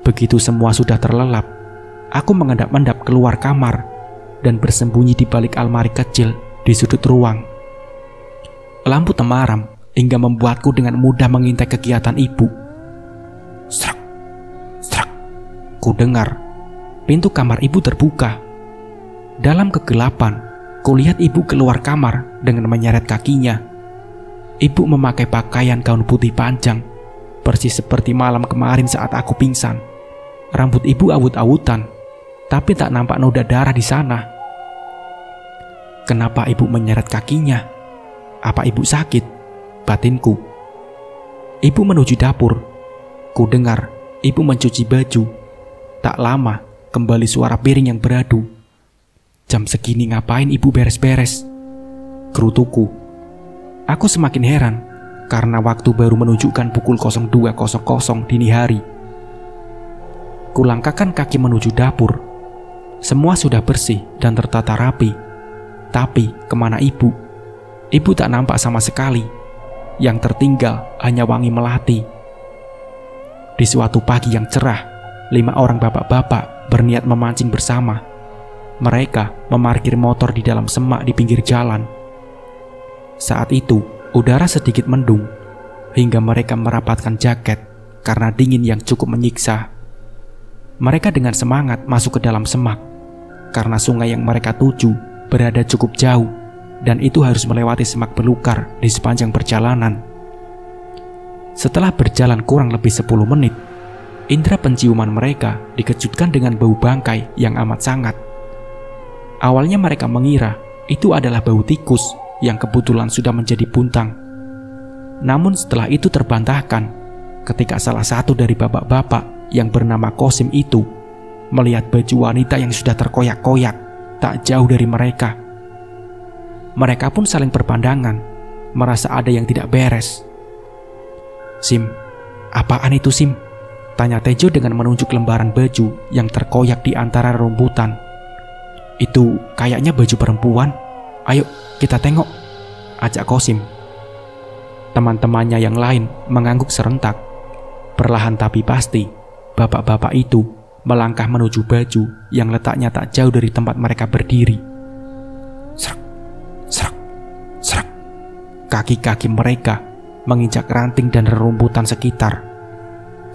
Begitu semua sudah terlelap, aku mengendap-endap keluar kamar dan bersembunyi di balik almari kecil di sudut ruang. Lampu temaram hingga membuatku dengan mudah mengintai kegiatan ibu. Srak, srak. Ku dengar pintu kamar ibu terbuka. Dalam kegelapan, kulihat ibu keluar kamar dengan menyeret kakinya. Ibu memakai pakaian gaun putih panjang, persis seperti malam kemarin saat aku pingsan. Rambut ibu awut-awutan, tapi tak nampak noda darah di sana. Kenapa ibu menyeret kakinya? Apa ibu sakit? Batinku. Ibu menuju dapur. Ku dengar ibu mencuci baju. Tak lama, kembali suara piring yang beradu. Jam segini ngapain ibu beres-beres? Gerutuku. Aku semakin heran karena waktu baru menunjukkan pukul 02.00 dini hari. Kulangkahkan kaki menuju dapur. Semua sudah bersih dan tertata rapi. Tapi kemana ibu? Ibu tak nampak sama sekali. Yang tertinggal hanya wangi melati. Di suatu pagi yang cerah, 5 orang bapak-bapak berniat memancing bersama. Mereka memarkir motor di dalam semak di pinggir jalan. Saat itu, udara sedikit mendung, hingga mereka merapatkan jaket karena dingin yang cukup menyiksa. Mereka dengan semangat masuk ke dalam semak, karena sungai yang mereka tuju berada cukup jauh, dan itu harus melewati semak belukar di sepanjang perjalanan. Setelah berjalan kurang lebih 10 menit, indera penciuman mereka dikejutkan dengan bau bangkai yang amat sangat. Awalnya mereka mengira itu adalah bau tikus yang kebetulan sudah menjadi buntang. Namun setelah itu terbantahkan ketika salah satu dari bapak-bapak yang bernama Kosim itu melihat baju wanita yang sudah terkoyak-koyak tak jauh dari mereka. Mereka pun saling berpandangan, merasa ada yang tidak beres. "Sim, apaan itu Sim?" tanya Tejo dengan menunjuk lembaran baju yang terkoyak di antara rerumputan. "Itu kayaknya baju perempuan. Ayo kita tengok," ajak Kosim. Teman-temannya yang lain mengangguk serentak. Perlahan tapi pasti, bapak-bapak itu melangkah menuju baju yang letaknya tak jauh dari tempat mereka berdiri. Serak, serak, serak. Kaki-kaki mereka menginjak ranting dan rerumputan sekitar.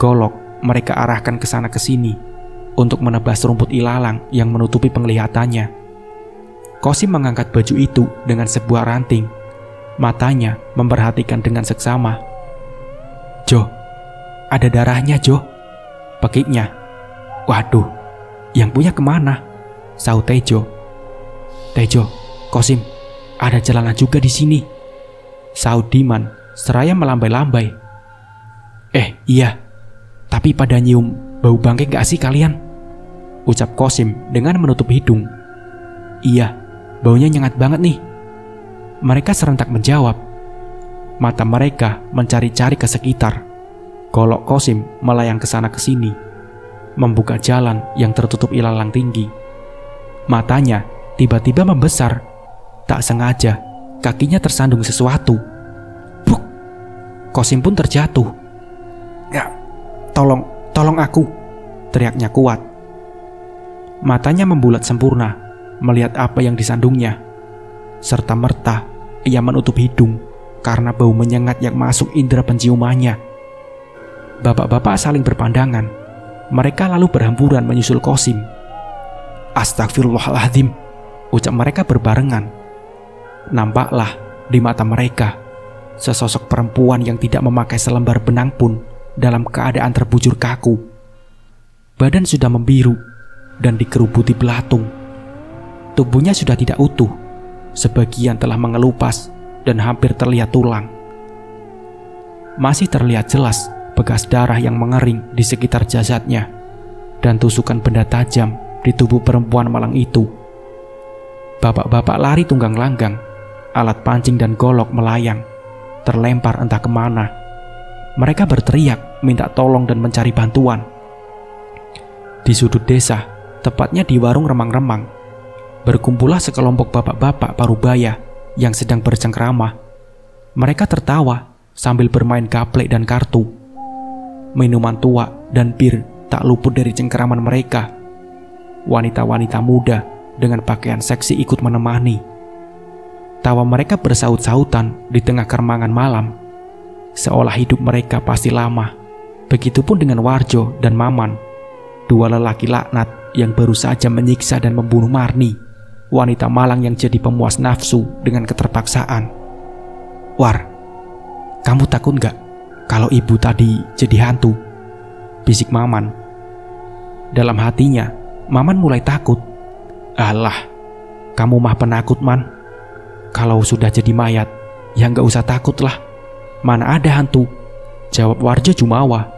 Golok mereka arahkan ke sana ke sini untuk menebas rumput ilalang yang menutupi penglihatannya. Kosim mengangkat baju itu dengan sebuah ranting. Matanya memperhatikan dengan seksama. "Jo, ada darahnya Jo," pekiknya. "Waduh, yang punya kemana?" sahut Tejo. "Tejo, Kosim, ada celana juga di sini," sahut Diman seraya melambai-lambai. Iya, tapi pada nyium bau bangkai gak sih kalian?" ucap Kosim dengan menutup hidung. "Iya, baunya nyengat banget nih." Mereka serentak menjawab. Mata mereka mencari-cari ke sekitar. Golok Kosim melayang ke sana ke sini, membuka jalan yang tertutup ilalang tinggi. Matanya tiba-tiba membesar. Tak sengaja, kakinya tersandung sesuatu. Buk! Kosim pun terjatuh. "Ya, tolong aku," teriaknya kuat. Matanya membulat sempurna melihat apa yang disandungnya. Serta-merta ia menutup hidung karena bau menyengat yang masuk indera penciumannya. Bapak-bapak saling berpandangan. Mereka lalu berhamburan menyusul Kosim. "Astagfirullahaladzim," ucap mereka berbarengan. Nampaklah di mata mereka sesosok perempuan yang tidak memakai selembar benang pun dalam keadaan terbujur kaku. Badan sudah membiru dan dikerubuti belatung. Tubuhnya sudah tidak utuh. Sebagian telah mengelupas dan hampir terlihat tulang. Masih terlihat jelas bekas darah yang mengering di sekitar jasadnya dan tusukan benda tajam di tubuh perempuan malang itu. Bapak-bapak lari tunggang langgang. Alat pancing dan golok melayang, terlempar entah kemana. Mereka berteriak minta tolong dan mencari bantuan. Di sudut desa, tepatnya di warung remang-remang. Berkumpullah sekelompok bapak-bapak parubaya yang sedang bercengkrama. Mereka tertawa sambil bermain gaplek dan kartu. Minuman tua dan bir tak luput dari cengkeraman mereka. Wanita-wanita muda dengan pakaian seksi ikut menemani. Tawa mereka bersaut-sautan di tengah keremangan malam, seolah hidup mereka pasti lama. Begitupun dengan Warjo dan Maman, dua lelaki laknat yang baru saja menyiksa dan membunuh Marni, wanita malang yang jadi pemuas nafsu dengan keterpaksaan. "War, kamu takut gak kalau ibu tadi jadi hantu?" bisik Maman. Dalam hatinya, Maman mulai takut. "Alah, kamu mah penakut, Man. Kalau sudah jadi mayat, ya gak usah takut lah. Mana ada hantu," jawab Warjo Jumawa.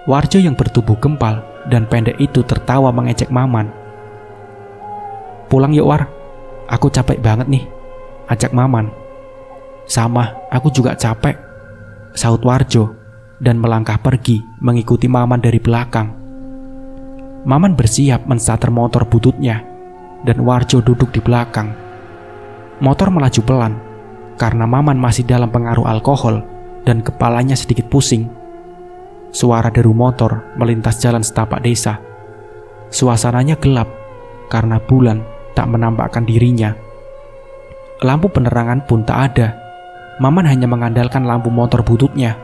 Warjo yang bertubuh gempal dan pendek itu tertawa mengejek Maman. "Pulang yuk, War. Aku capek banget nih," ajak Maman. "Sama, aku juga capek," saut Warjo dan melangkah pergi mengikuti Maman dari belakang. Maman bersiap menstarter motor bututnya dan Warjo duduk di belakang. Motor melaju pelan karena Maman masih dalam pengaruh alkohol dan kepalanya sedikit pusing. Suara deru motor melintas jalan setapak desa. Suasananya gelap karena bulan tak menampakkan dirinya. Lampu penerangan pun tak ada. Maman hanya mengandalkan lampu motor bututnya.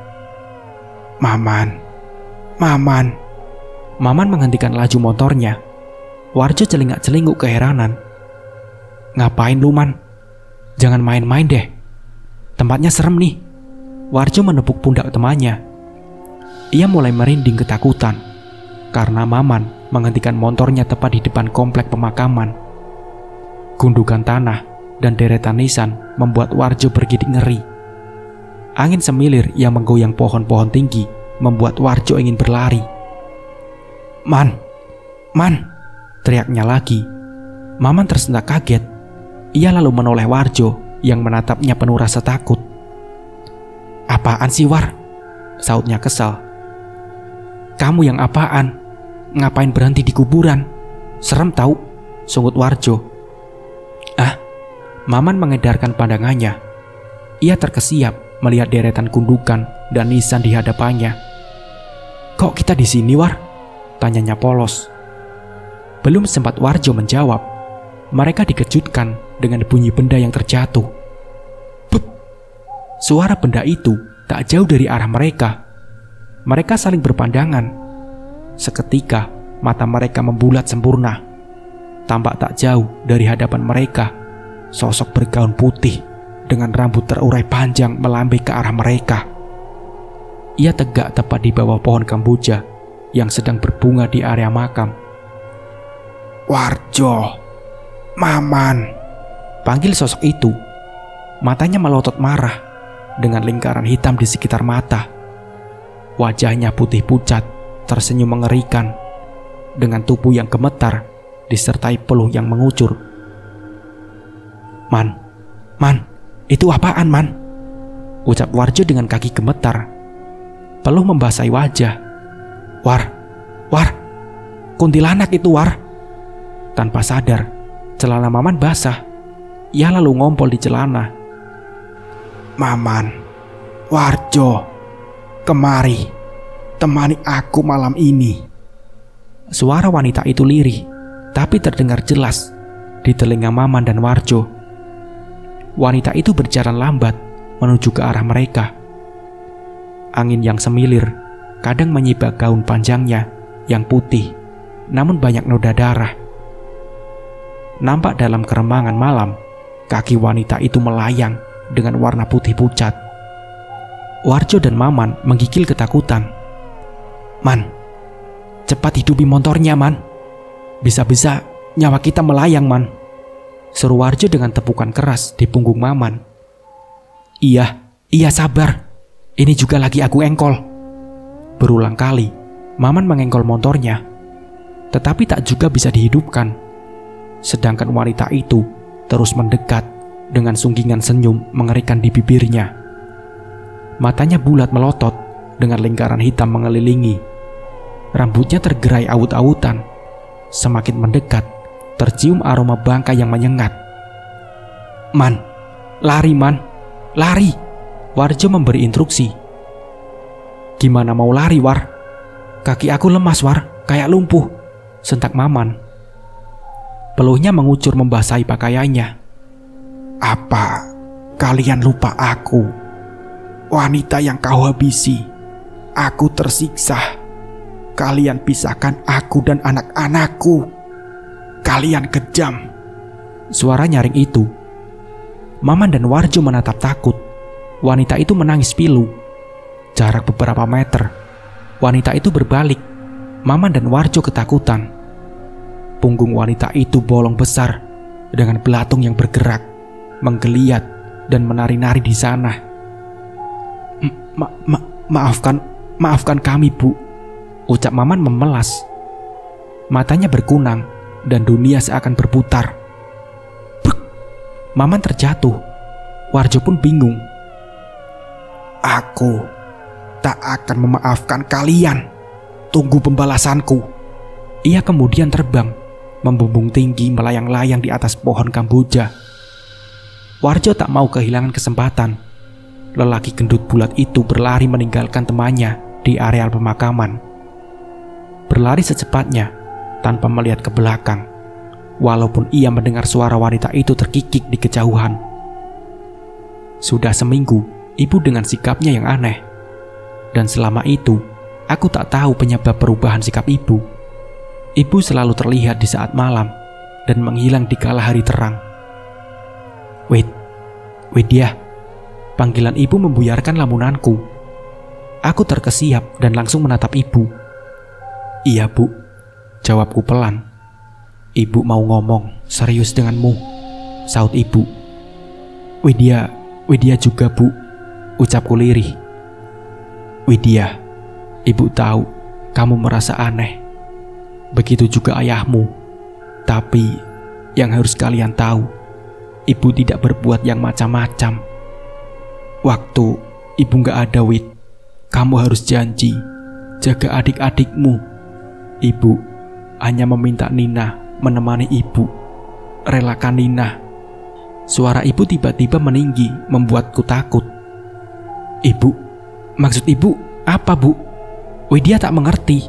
"Maman, Maman." Maman menghentikan laju motornya. Warjo celingak-celinguk keheranan. "Ngapain lu, Man? Jangan main-main deh. Tempatnya serem nih." Warjo menepuk pundak temannya. Ia mulai merinding ketakutan karena Maman menghentikan motornya tepat di depan komplek pemakaman. Gundukan tanah dan deretan nisan membuat Warjo bergidik ngeri. Angin semilir yang menggoyang pohon-pohon tinggi membuat Warjo ingin berlari. "Man, Man!" teriaknya lagi. Maman tersentak kaget. Ia lalu menoleh Warjo yang menatapnya penuh rasa takut. "Apaan sih, War?" sautnya kesal. "Kamu yang apaan? Ngapain berhenti di kuburan? Serem tahu," sungut Warjo. "Ah," Maman mengedarkan pandangannya. Ia terkesiap melihat deretan gundukan dan nisan di hadapannya. "Kok kita di sini, War?" tanyanya polos. Belum sempat Warjo menjawab, mereka dikejutkan dengan bunyi benda yang terjatuh. Bup! Suara benda itu tak jauh dari arah mereka. Mereka saling berpandangan. Seketika mata mereka membulat sempurna. Tampak tak jauh dari hadapan mereka, sosok bergaun putih dengan rambut terurai panjang melambai ke arah mereka. Ia tegak tepat di bawah pohon kamboja yang sedang berbunga di area makam. "Warjo, Maman," panggil sosok itu. Matanya melotot marah dengan lingkaran hitam di sekitar mata. Wajahnya putih pucat, tersenyum mengerikan dengan tubuh yang gemetar disertai peluh yang mengucur. Man, itu apaan, Man?" ucap Warjo dengan kaki gemetar. Peluh membasahi wajah. War, kuntilanak itu, War." Tanpa sadar, celana Maman basah. Ia lalu ngompol di celana. "Maman, Warjo, kemari, temani aku malam ini." Suara wanita itu lirih, tapi terdengar jelas di telinga Maman dan Warjo. Wanita itu berjalan lambat menuju ke arah mereka. Angin yang semilir kadang menyibak gaun panjangnya yang putih, namun banyak noda darah. Nampak dalam keremangan malam, kaki wanita itu melayang dengan warna putih pucat. Warjo dan Maman menggigil ketakutan. "Man, cepat hidupi motornya, Man. Bisa-bisa nyawa kita melayang, Man," seru Warjo dengan tepukan keras di punggung Maman. Iya sabar. Ini juga lagi aku engkol." Berulang kali, Maman mengengkol motornya, tetapi tak juga bisa dihidupkan. Sedangkan wanita itu terus mendekat dengan sunggingan senyum mengerikan di bibirnya. Matanya bulat melotot dengan lingkaran hitam mengelilingi. Rambutnya tergerai awut-awutan. semakin mendekat, tercium aroma bangkai yang menyengat. Man, lari man, lari, Warjo memberi instruksi. Gimana mau lari, War? Kaki aku lemas, War, kayak lumpuh, sentak Maman. Peluhnya mengucur membasahi pakaiannya. Apa kalian lupa aku? Wanita yang kau habisi. Aku tersiksa. Kalian pisahkan aku dan anak-anakku. Kalian kejam. Suara nyaring itu. Maman dan Warjo menatap takut. Wanita itu menangis pilu. Jarak beberapa meter. Wanita itu berbalik. Maman dan Warjo ketakutan. Punggung wanita itu bolong besar dengan belatung yang bergerak, menggeliat dan menari-nari di sana. Maafkan kami, Bu, ucap Maman memelas. Matanya berkunang dan dunia seakan berputar. Bruk! Maman terjatuh. Warjo pun bingung. Aku tak akan memaafkan kalian. Tunggu pembalasanku. Ia kemudian terbang, membumbung tinggi melayang-layang di atas pohon kamboja. Warjo tak mau kehilangan kesempatan. Lelaki gendut bulat itu berlari meninggalkan temannya di areal pemakaman. Berlari secepatnya tanpa melihat ke belakang, walaupun ia mendengar suara wanita itu terkikik di kejauhan. Sudah seminggu, ibu dengan sikapnya yang aneh. Dan selama itu, aku tak tahu penyebab perubahan sikap ibu. Ibu selalu terlihat di saat malam dan menghilang di kala hari terang. Widya, panggilan ibu membuyarkan lamunanku. Aku terkesiap dan langsung menatap ibu. Iya, Bu, jawabku pelan. Ibu mau ngomong serius denganmu, saut ibu. Widya juga, Bu, ucapku lirih. Widya, ibu tahu kamu merasa aneh. Begitu juga ayahmu. Tapi yang harus kalian tahu, ibu tidak berbuat yang macam-macam. Waktu ibu gak ada, Wid, kamu harus janji jaga adik-adikmu. Ibu hanya meminta Nina menemani ibu. Relakan Nina. Suara ibu tiba-tiba meninggi, membuatku takut. Ibu, maksud ibu apa, Bu? Widya tak mengerti.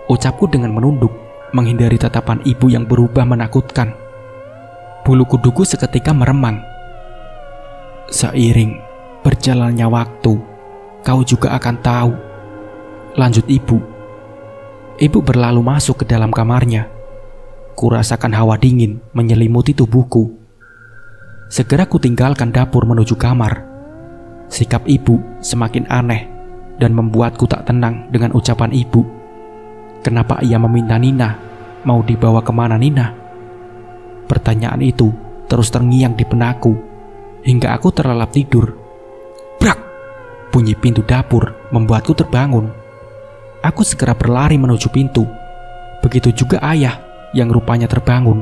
Ucapku dengan menunduk, menghindari tatapan ibu yang berubah menakutkan. Bulu kuduku seketika meremang. Seiring berjalannya waktu, kau juga akan tahu, lanjut ibu. Ibu berlalu masuk ke dalam kamarnya. Kurasakan hawa dingin menyelimuti tubuhku. Segera kutinggalkan dapur menuju kamar. Sikap ibu semakin aneh dan membuatku tak tenang dengan ucapan ibu. Kenapa ia meminta Nina? Mau dibawa kemana Nina? Pertanyaan itu terus terngiang di benakku hingga aku terlelap tidur. Brak! Bunyi pintu dapur membuatku terbangun. Aku segera berlari menuju pintu. Begitu juga ayah yang rupanya terbangun.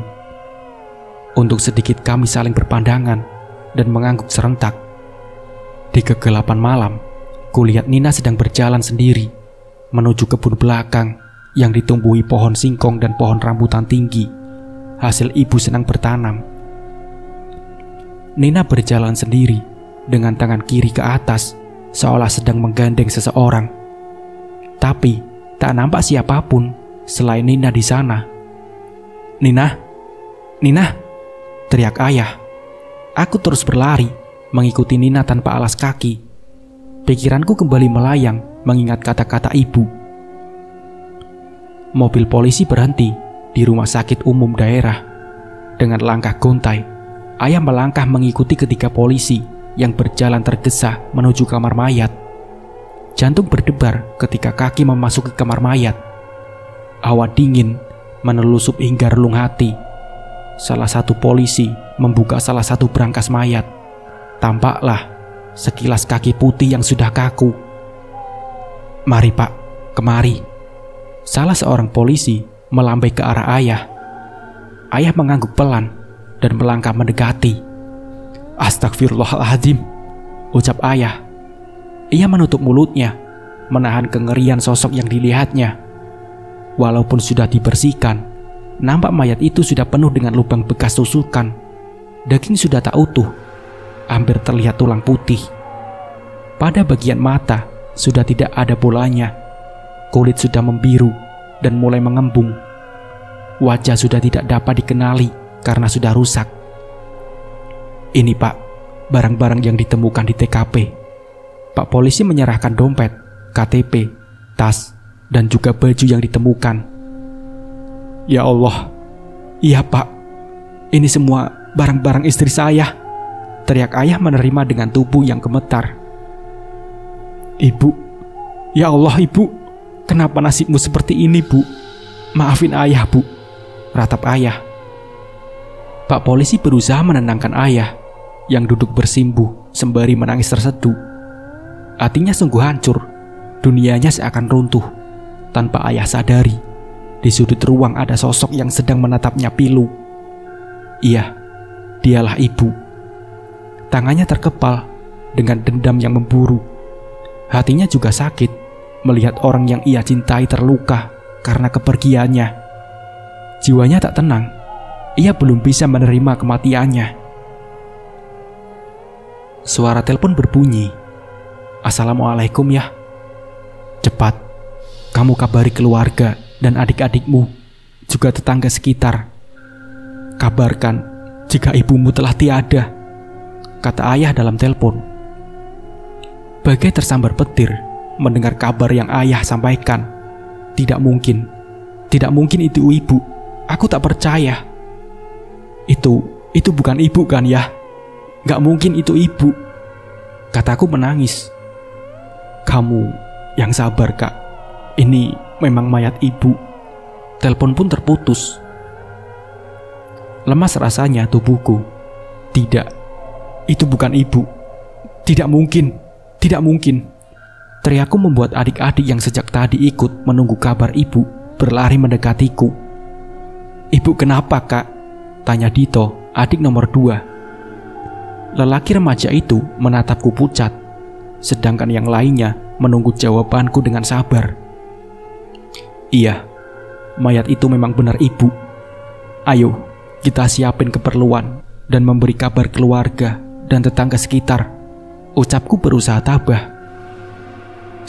Untuk sedikit kami saling berpandangan dan mengangguk serentak. Di kegelapan malam, kulihat Nina sedang berjalan sendiri menuju kebun belakang yang ditumbuhi pohon singkong dan pohon rambutan tinggi. Hasil ibu senang bertanam. Nina berjalan sendiri dengan tangan kiri ke atas, seolah sedang menggandeng seseorang. Tapi tak nampak siapapun selain Nina di sana. Nina, teriak ayah. Aku terus berlari mengikuti Nina tanpa alas kaki. Pikiranku kembali melayang mengingat kata-kata ibu. Mobil polisi berhenti di rumah sakit umum daerah. Dengan langkah gontai, ayah melangkah mengikuti ketiga polisi yang berjalan tergesa menuju kamar mayat. Jantung berdebar ketika kaki memasuki kamar mayat. Hawa dingin menelusup hingga relung hati. Salah satu polisi membuka salah satu brankas mayat. Tampaklah sekilas kaki putih yang sudah kaku. Mari Pak, kemari. Salah seorang polisi melambai ke arah ayah. Ayah mengangguk pelan dan melangkah mendekati. Astagfirullahaladzim, ucap ayah. Ia menutup mulutnya, menahan kengerian sosok yang dilihatnya. Walaupun sudah dibersihkan, nampak mayat itu sudah penuh dengan lubang bekas tusukan. Daging sudah tak utuh, hampir terlihat tulang putih. Pada bagian mata sudah tidak ada bolanya. Kulit sudah membiru dan mulai mengembung. Wajah sudah tidak dapat dikenali karena sudah rusak. Ini Pak, barang-barang yang ditemukan di TKP. Pak polisi menyerahkan dompet, KTP, tas, dan juga baju yang ditemukan. Ya Allah, iya Pak, ini semua barang-barang istri saya, teriak ayah menerima dengan tubuh yang gemetar. Ibu, ya Allah Ibu, kenapa nasibmu seperti ini Bu? Maafin ayah Bu, ratap ayah. Pak polisi berusaha menenangkan ayah yang duduk bersimbuh sembari menangis terseduh. Hatinya sungguh hancur, dunianya seakan runtuh. Tanpa ayah sadari, di sudut ruang ada sosok yang sedang menatapnya pilu. Iya, dialah ibu. Tangannya terkepal dengan dendam yang memburu. Hatinya juga sakit melihat orang yang ia cintai terluka karena kepergiannya. Jiwanya tak tenang. Ia belum bisa menerima kematiannya. Suara telepon berbunyi. Assalamualaikum ya. Cepat, kamu kabari keluarga dan adik-adikmu, juga tetangga sekitar. Kabarkan jika ibumu telah tiada, kata ayah dalam telepon. Bagai tersambar petir mendengar kabar yang ayah sampaikan. Tidak mungkin itu ibu. Aku tak percaya. Itu bukan ibu kan ya? Gak mungkin itu ibu, kataku menangis. Kamu yang sabar Kak, ini memang mayat ibu. Telepon pun terputus. Lemas rasanya tubuhku. Tidak, itu bukan ibu. Tidak mungkin. Teriakku membuat adik-adik yang sejak tadi ikut menunggu kabar ibu berlari mendekatiku. Ibu kenapa Kak? Tanya Dito, adik nomor 2. Lelaki remaja itu menatapku pucat, sedangkan yang lainnya menunggu jawabanku dengan sabar. Iya, mayat itu memang benar ibu. Ayo, kita siapin keperluan dan memberi kabar keluarga dan tetangga sekitar, ucapku berusaha tabah.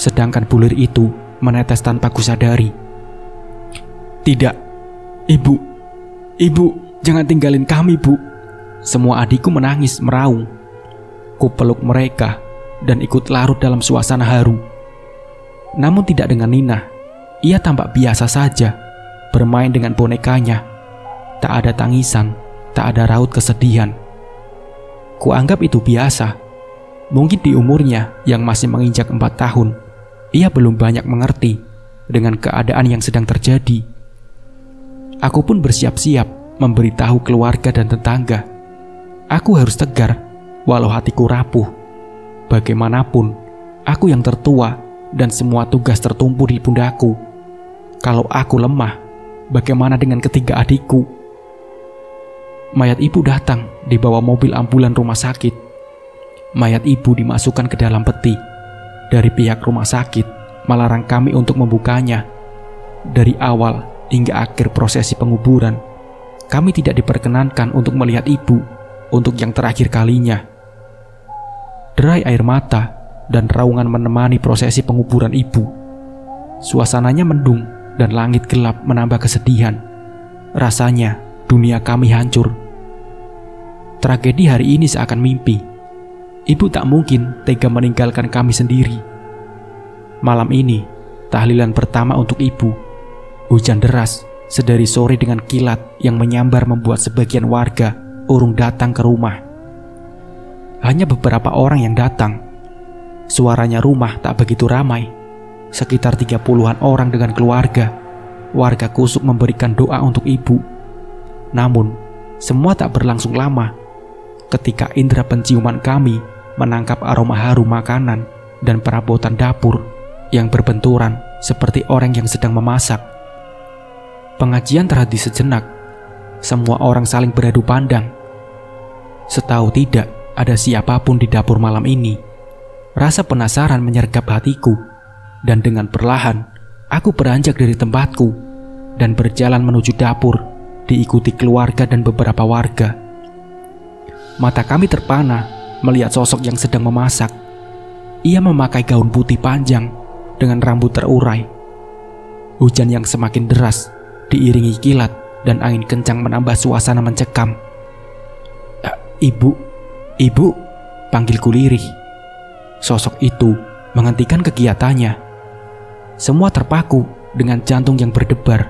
Sedangkan bulir itu menetes tanpa kusadari. Tidak, ibu, jangan tinggalin kami Bu. Semua adikku menangis meraung. Ku peluk mereka dan ikut larut dalam suasana haru. Namun tidak dengan Nina. Ia tampak biasa saja, bermain dengan bonekanya. Tak ada tangisan, tak ada raut kesedihan. Kuanggap itu biasa. Mungkin di umurnya yang masih menginjak 4 tahun, ia belum banyak mengerti dengan keadaan yang sedang terjadi. Aku pun bersiap-siap memberitahu keluarga dan tetangga. Aku harus tegar, walau hatiku rapuh. Bagaimanapun, aku yang tertua dan semua tugas tertumpu di pundakku. Kalau aku lemah, bagaimana dengan ketiga adikku? Mayat ibu datang dibawa mobil ambulan rumah sakit. Mayat ibu dimasukkan ke dalam peti. Dari pihak rumah sakit melarang kami untuk membukanya. Dari awal hingga akhir prosesi penguburan, kami tidak diperkenankan untuk melihat ibu untuk yang terakhir kalinya. Derai air mata dan raungan menemani prosesi penguburan ibu. Suasananya mendung dan langit gelap menambah kesedihan. Rasanya dunia kami hancur. Tragedi hari ini seakan mimpi. Ibu tak mungkin tega meninggalkan kami sendiri. Malam ini tahlilan pertama untuk ibu. Hujan deras sedari sore dengan kilat yang menyambar membuat sebagian warga urung datang ke rumah. Hanya beberapa orang yang datang. Suaranya rumah tak begitu ramai. Sekitar 30-an orang dengan keluarga. Warga kusuk memberikan doa untuk ibu. Namun, semua tak berlangsung lama. Ketika indera penciuman kami menangkap aroma harum makanan dan perabotan dapur yang berbenturan seperti orang yang sedang memasak. Pengajian terhenti sejenak. Semua orang saling beradu pandang. Setahu tidak ada siapapun di dapur malam ini. Rasa penasaran menyergap hatiku, dan dengan perlahan aku beranjak dari tempatku dan berjalan menuju dapur diikuti keluarga dan beberapa warga. Mata kami terpana melihat sosok yang sedang memasak. Ia memakai gaun putih panjang dengan rambut terurai. Hujan yang semakin deras diiringi kilat dan angin kencang menambah suasana mencekam. Ibu, panggilku lirih. Sosok itu menghentikan kegiatannya. Semua terpaku dengan jantung yang berdebar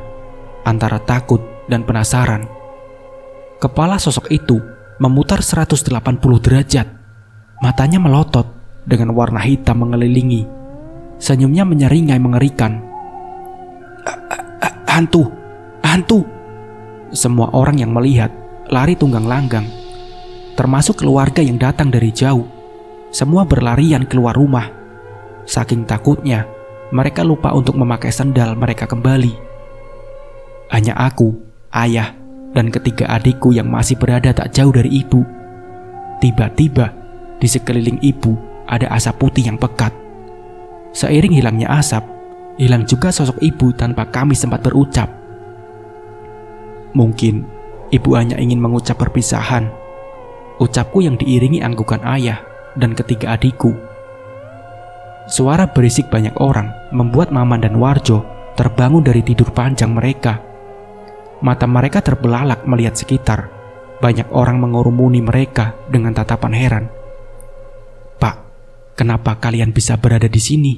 antara takut dan penasaran. Kepala sosok itu memutar 180 derajat. Matanya melotot dengan warna hitam mengelilingi. Senyumnya menyeringai mengerikan. Hantu. Semua orang yang melihat lari tunggang langgang, termasuk keluarga yang datang dari jauh. Semua berlarian keluar rumah. Saking takutnya, mereka lupa untuk memakai sendal mereka kembali. Hanya aku, ayah, dan ketiga adikku yang masih berada tak jauh dari ibu. Tiba-tiba, di sekeliling ibu ada asap putih yang pekat. Seiring hilangnya asap, hilang juga sosok ibu tanpa kami sempat berucap. Mungkin ibu hanya ingin mengucap perpisahan. Ucapku yang diiringi anggukan ayah dan ketiga adikku. Suara berisik banyak orang membuat Maman dan Warjo terbangun dari tidur panjang mereka. Mata mereka terbelalak melihat sekitar. Banyak orang mengurumuni mereka dengan tatapan heran. "Pak, kenapa kalian bisa berada di sini?"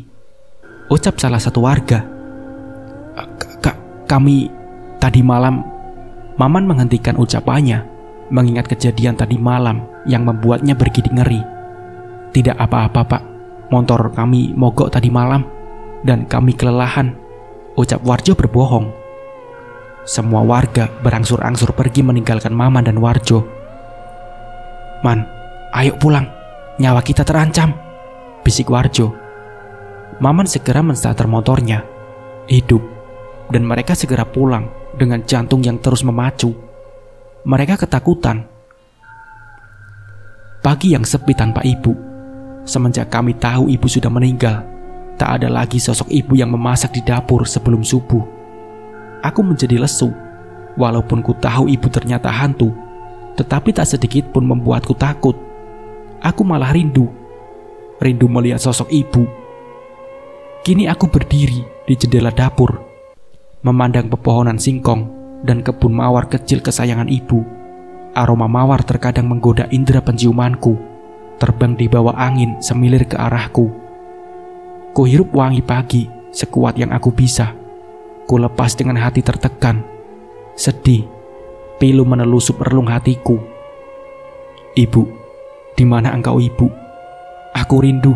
ucap salah satu warga. Kami tadi malam." Maman menghentikan ucapannya, mengingat kejadian tadi malam yang membuatnya bergidik ngeri. "Tidak apa-apa, Pak. Motor kami mogok tadi malam dan kami kelelahan," ucap Warjo berbohong. Semua warga berangsur-angsur pergi meninggalkan Maman dan Warjo. "Man, ayo pulang. Nyawa kita terancam," bisik Warjo. Maman segera menstarter motornya. Hidup. Dan mereka segera pulang dengan jantung yang terus memacu. Mereka ketakutan. Pagi yang sepi tanpa ibu. Semenjak kami tahu ibu sudah meninggal, tak ada lagi sosok ibu yang memasak di dapur sebelum subuh. Aku menjadi lesu. Walaupun ku tahu ibu ternyata hantu, tetapi tak sedikit pun membuatku takut. Aku malah rindu melihat sosok ibu. Kini aku berdiri di jendela dapur, memandang pepohonan singkong dan kebun mawar kecil kesayangan ibu. Aroma mawar terkadang menggoda indera penciumanku, terbang di bawah angin semilir ke arahku. Kuhirup wangi pagi sekuat yang aku bisa. Ku lepas dengan hati tertekan, sedih, pilu menelusup relung hatiku. "Ibu, di mana engkau, Ibu? Aku rindu,"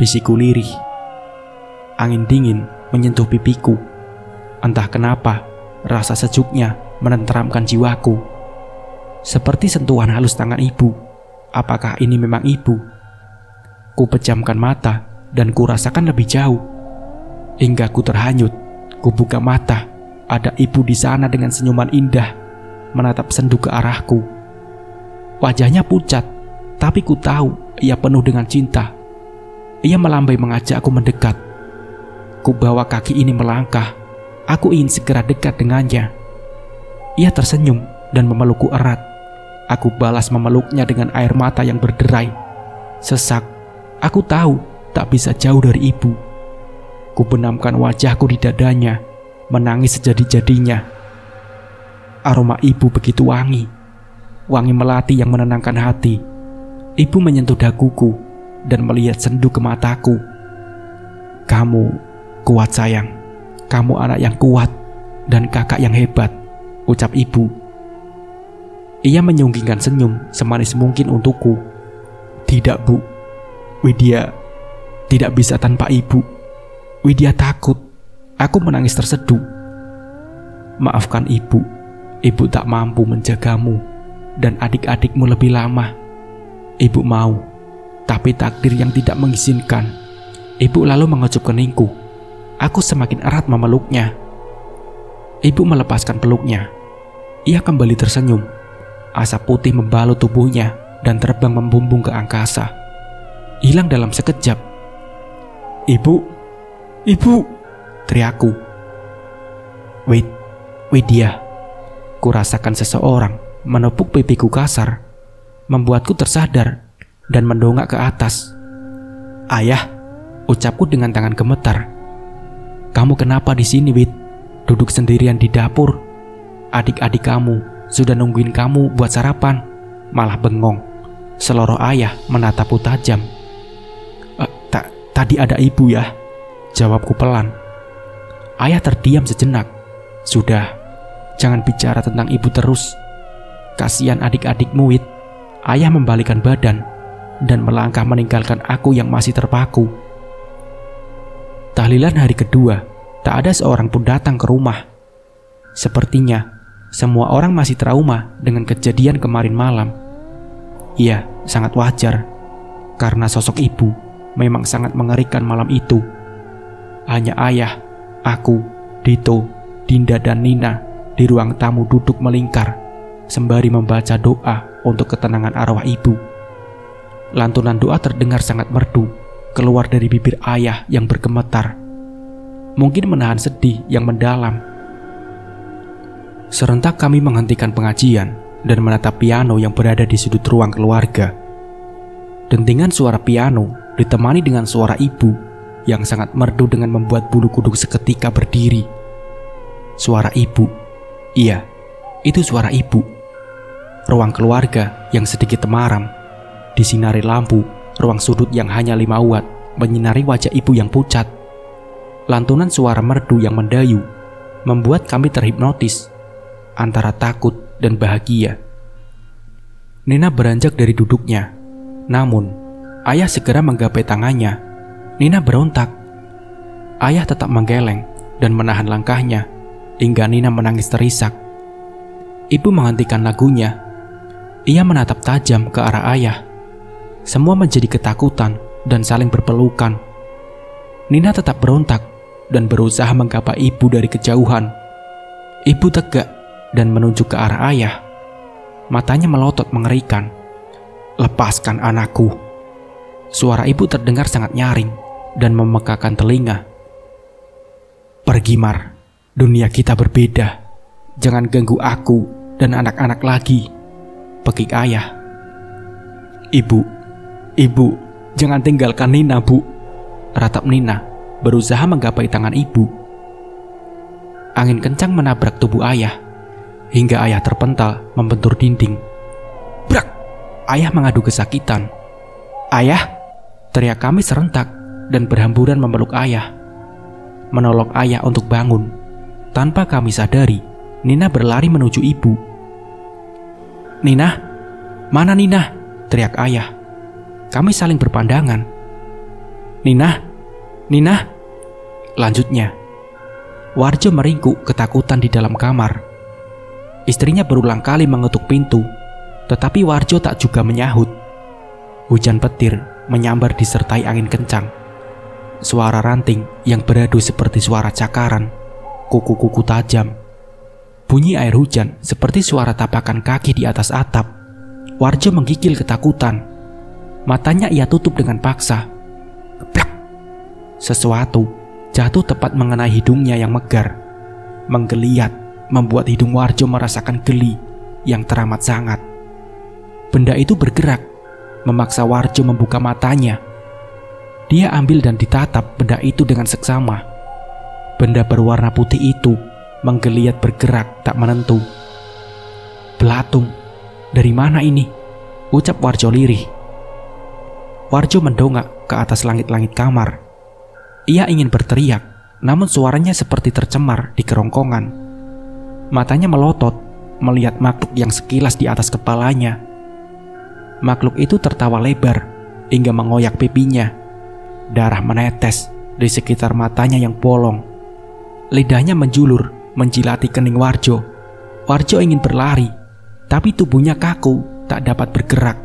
bisikku lirih. Angin dingin menyentuh pipiku. Entah kenapa, rasa sejuknya menenteramkan jiwaku. Seperti sentuhan halus tangan ibu. Apakah ini memang ibu? Ku pejamkan mata dan ku rasakan lebih jauh. Hingga ku terhanyut, ku buka mata. Ada ibu di sana dengan senyuman indah, menatap sendu ke arahku. Wajahnya pucat, tapi ku tahu ia penuh dengan cinta. Ia melambai mengajak aku mendekat. Ku bawa kaki ini melangkah. Aku ingin segera dekat dengannya. Ia tersenyum dan memelukku erat. Aku balas memeluknya dengan air mata yang berderai. Sesak, aku tahu tak bisa jauh dari ibu. Ku benamkan wajahku di dadanya, menangis sejadi-jadinya. Aroma ibu begitu wangi, wangi melati yang menenangkan hati. Ibu menyentuh daguku dan melihat sendu ke mataku. "Kamu kuat, sayang. Kamu anak yang kuat dan kakak yang hebat," ucap ibu. Ia menyunggingkan senyum semanis mungkin untukku. "Tidak, Bu. Widya tidak bisa tanpa ibu. Widya takut." Aku menangis terseduh. "Maafkan ibu. Ibu tak mampu menjagamu dan adik-adikmu lebih lama. Ibu mau, tapi takdir yang tidak mengizinkan." Ibu lalu mengecup keningku. Aku semakin erat memeluknya. Ibu melepaskan peluknya. Ia kembali tersenyum. Asap putih membalut tubuhnya dan terbang membumbung ke angkasa. Hilang dalam sekejap. "Ibu, ibu!" teriakku. Widya." Kurasakan seseorang menepuk pipiku kasar, membuatku tersadar dan mendongak ke atas. "Ayah," ucapku dengan tangan gemetar. "Kamu kenapa di sini, Wit? Duduk sendirian di dapur. Adik-adik kamu sudah nungguin kamu buat sarapan, malah bengong." Seloroh ayah menatapku tajam. Tadi ada ibu ya," jawabku pelan. Ayah terdiam sejenak. "Sudah, jangan bicara tentang ibu terus. Kasihan adik-adikmu, Wit." Ayah membalikkan badan dan melangkah meninggalkan aku yang masih terpaku. Tahlilan hari kedua, tak ada seorang pun datang ke rumah. Sepertinya semua orang masih trauma dengan kejadian kemarin malam. Iya, sangat wajar, karena sosok ibu memang sangat mengerikan malam itu. Hanya ayah, aku, Dito, Dinda dan Nina di ruang tamu duduk melingkar sembari membaca doa untuk ketenangan arwah ibu. Lantunan doa terdengar sangat merdu keluar dari bibir ayah yang bergemetar, mungkin menahan sedih yang mendalam. Serentak kami menghentikan pengajian dan menatap piano yang berada di sudut ruang keluarga. Dentingan suara piano ditemani dengan suara ibu yang sangat merdu dengan membuat bulu kuduk seketika berdiri. Suara ibu, iya, itu suara ibu. Ruang keluarga yang sedikit temaram disinari lampu, ruang sudut yang hanya 5 watt menyinari wajah ibu yang pucat. Lantunan suara merdu yang mendayu membuat kami terhipnotis antara takut dan bahagia. Nina beranjak dari duduknya, namun ayah segera menggapai tangannya. Nina berontak. Ayah tetap menggeleng dan menahan langkahnya hingga Nina menangis terisak. Ibu menghentikan lagunya. Ia menatap tajam ke arah ayah. Semua menjadi ketakutan dan saling berpelukan. Nina tetap berontak dan berusaha menggapai ibu dari kejauhan. Ibu tegak dan menunjuk ke arah ayah. Matanya melotot mengerikan. "Lepaskan anakku." Suara ibu terdengar sangat nyaring dan memekakan telinga. "Pergi, Mar. Dunia kita berbeda. Jangan ganggu aku dan anak-anak lagi," pekik ayah. Ibu, jangan tinggalkan Nina, Bu," ratap Nina berusaha menggapai tangan ibu. Angin kencang menabrak tubuh ayah hingga ayah terpental membentur dinding. Brak! Ayah mengadu kesakitan. "Ayah!" teriak kami serentak dan berhamburan memeluk ayah, menolong ayah untuk bangun. Tanpa kami sadari, Nina berlari menuju ibu. "Nina, mana Nina?" teriak ayah. Kami saling berpandangan. Nina, lanjutnya. Warjo meringkuk ketakutan di dalam kamar. Istrinya berulang kali mengetuk pintu, tetapi Warjo tak juga menyahut. Hujan petir menyambar disertai angin kencang. Suara ranting yang beradu seperti suara cakaran, kuku-kuku tajam. Bunyi air hujan seperti suara tapakan kaki di atas atap. Warjo menggigil ketakutan. Matanya ia tutup dengan paksa. Plak! Sesuatu jatuh tepat mengenai hidungnya yang megar. Menggeliat membuat hidung Warjo merasakan geli yang teramat sangat. Benda itu bergerak, memaksa Warjo membuka matanya. Dia ambil dan ditatap benda itu dengan seksama. Benda berwarna putih itu menggeliat bergerak tak menentu. "Belatung, dari mana ini?" ucap Warjo lirih. Warjo mendongak ke atas langit-langit kamar. Ia ingin berteriak, namun suaranya seperti tercemar di kerongkongan. Matanya melotot melihat makhluk yang sekilas di atas kepalanya. Makhluk itu tertawa lebar hingga mengoyak pipinya. Darah menetes di sekitar matanya yang bolong. Lidahnya menjulur menjilati kening Warjo. Warjo ingin berlari, tapi tubuhnya kaku, tak dapat bergerak.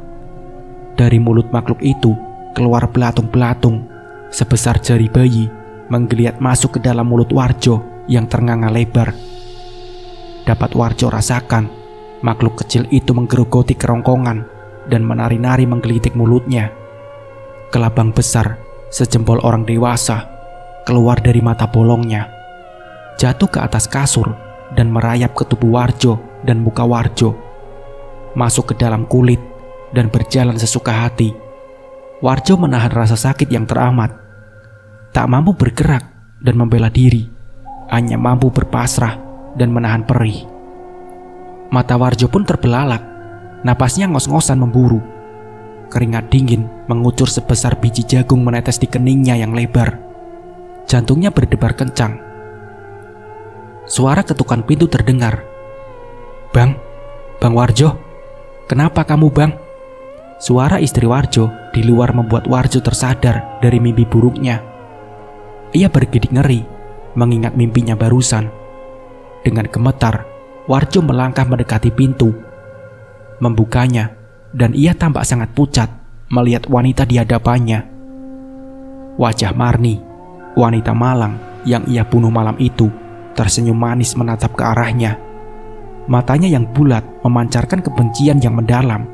Dari mulut makhluk itu keluar belatung-belatung sebesar jari bayi menggeliat masuk ke dalam mulut Warjo yang ternganga lebar. Dapat Warjo rasakan, makhluk kecil itu menggerogoti kerongkongan dan menari-nari menggelitik mulutnya. Kelabang besar sejempol orang dewasa keluar dari mata bolongnya, jatuh ke atas kasur dan merayap ke tubuh Warjo dan muka Warjo, masuk ke dalam kulit dan berjalan sesuka hati. Warjo menahan rasa sakit yang teramat, tak mampu bergerak dan membela diri, hanya mampu berpasrah dan menahan perih. Mata Warjo pun terbelalak, napasnya ngos-ngosan memburu. Keringat dingin mengucur sebesar biji jagung menetes di keningnya yang lebar. Jantungnya berdebar kencang. Suara ketukan pintu terdengar. Bang Warjo, kenapa kamu bang? Suara istri Warjo di luar membuat Warjo tersadar dari mimpi buruknya. Ia bergidik ngeri mengingat mimpinya barusan. Dengan gemetar, Warjo melangkah mendekati pintu, membukanya, dan ia tampak sangat pucat melihat wanita di hadapannya. Wajah Marni, wanita malang yang ia bunuh malam itu, tersenyum manis menatap ke arahnya. Matanya yang bulat memancarkan kebencian yang mendalam.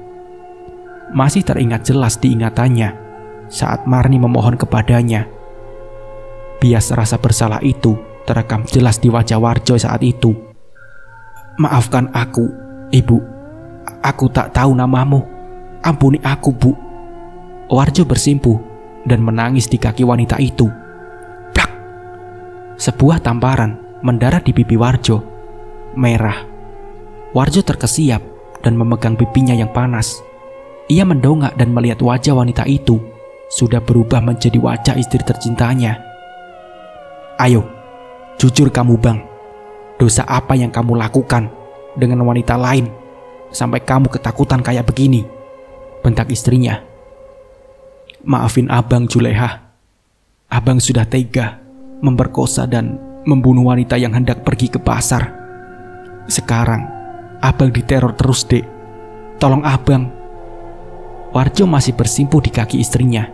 Masih teringat jelas di ingatannya saat Marni memohon kepadanya. Bias rasa bersalah itu terekam jelas di wajah Warjo saat itu. Maafkan aku, Ibu. Aku tak tahu namamu. Ampuni aku, Bu. Warjo bersimpuh dan menangis di kaki wanita itu. Plak! Sebuah tamparan mendarat di pipi Warjo. Merah. Warjo terkesiap dan memegang pipinya yang panas. Ia mendongak dan melihat wajah wanita itu sudah berubah menjadi wajah istri tercintanya. Ayo, jujur kamu bang. Dosa apa yang kamu lakukan dengan wanita lain sampai kamu ketakutan kayak begini? Bentak istrinya. Maafin abang Juleha. Abang sudah tega memperkosa dan membunuh wanita yang hendak pergi ke pasar. Sekarang abang diteror terus, Dek. Tolong abang. Warjo masih bersimpuh di kaki istrinya.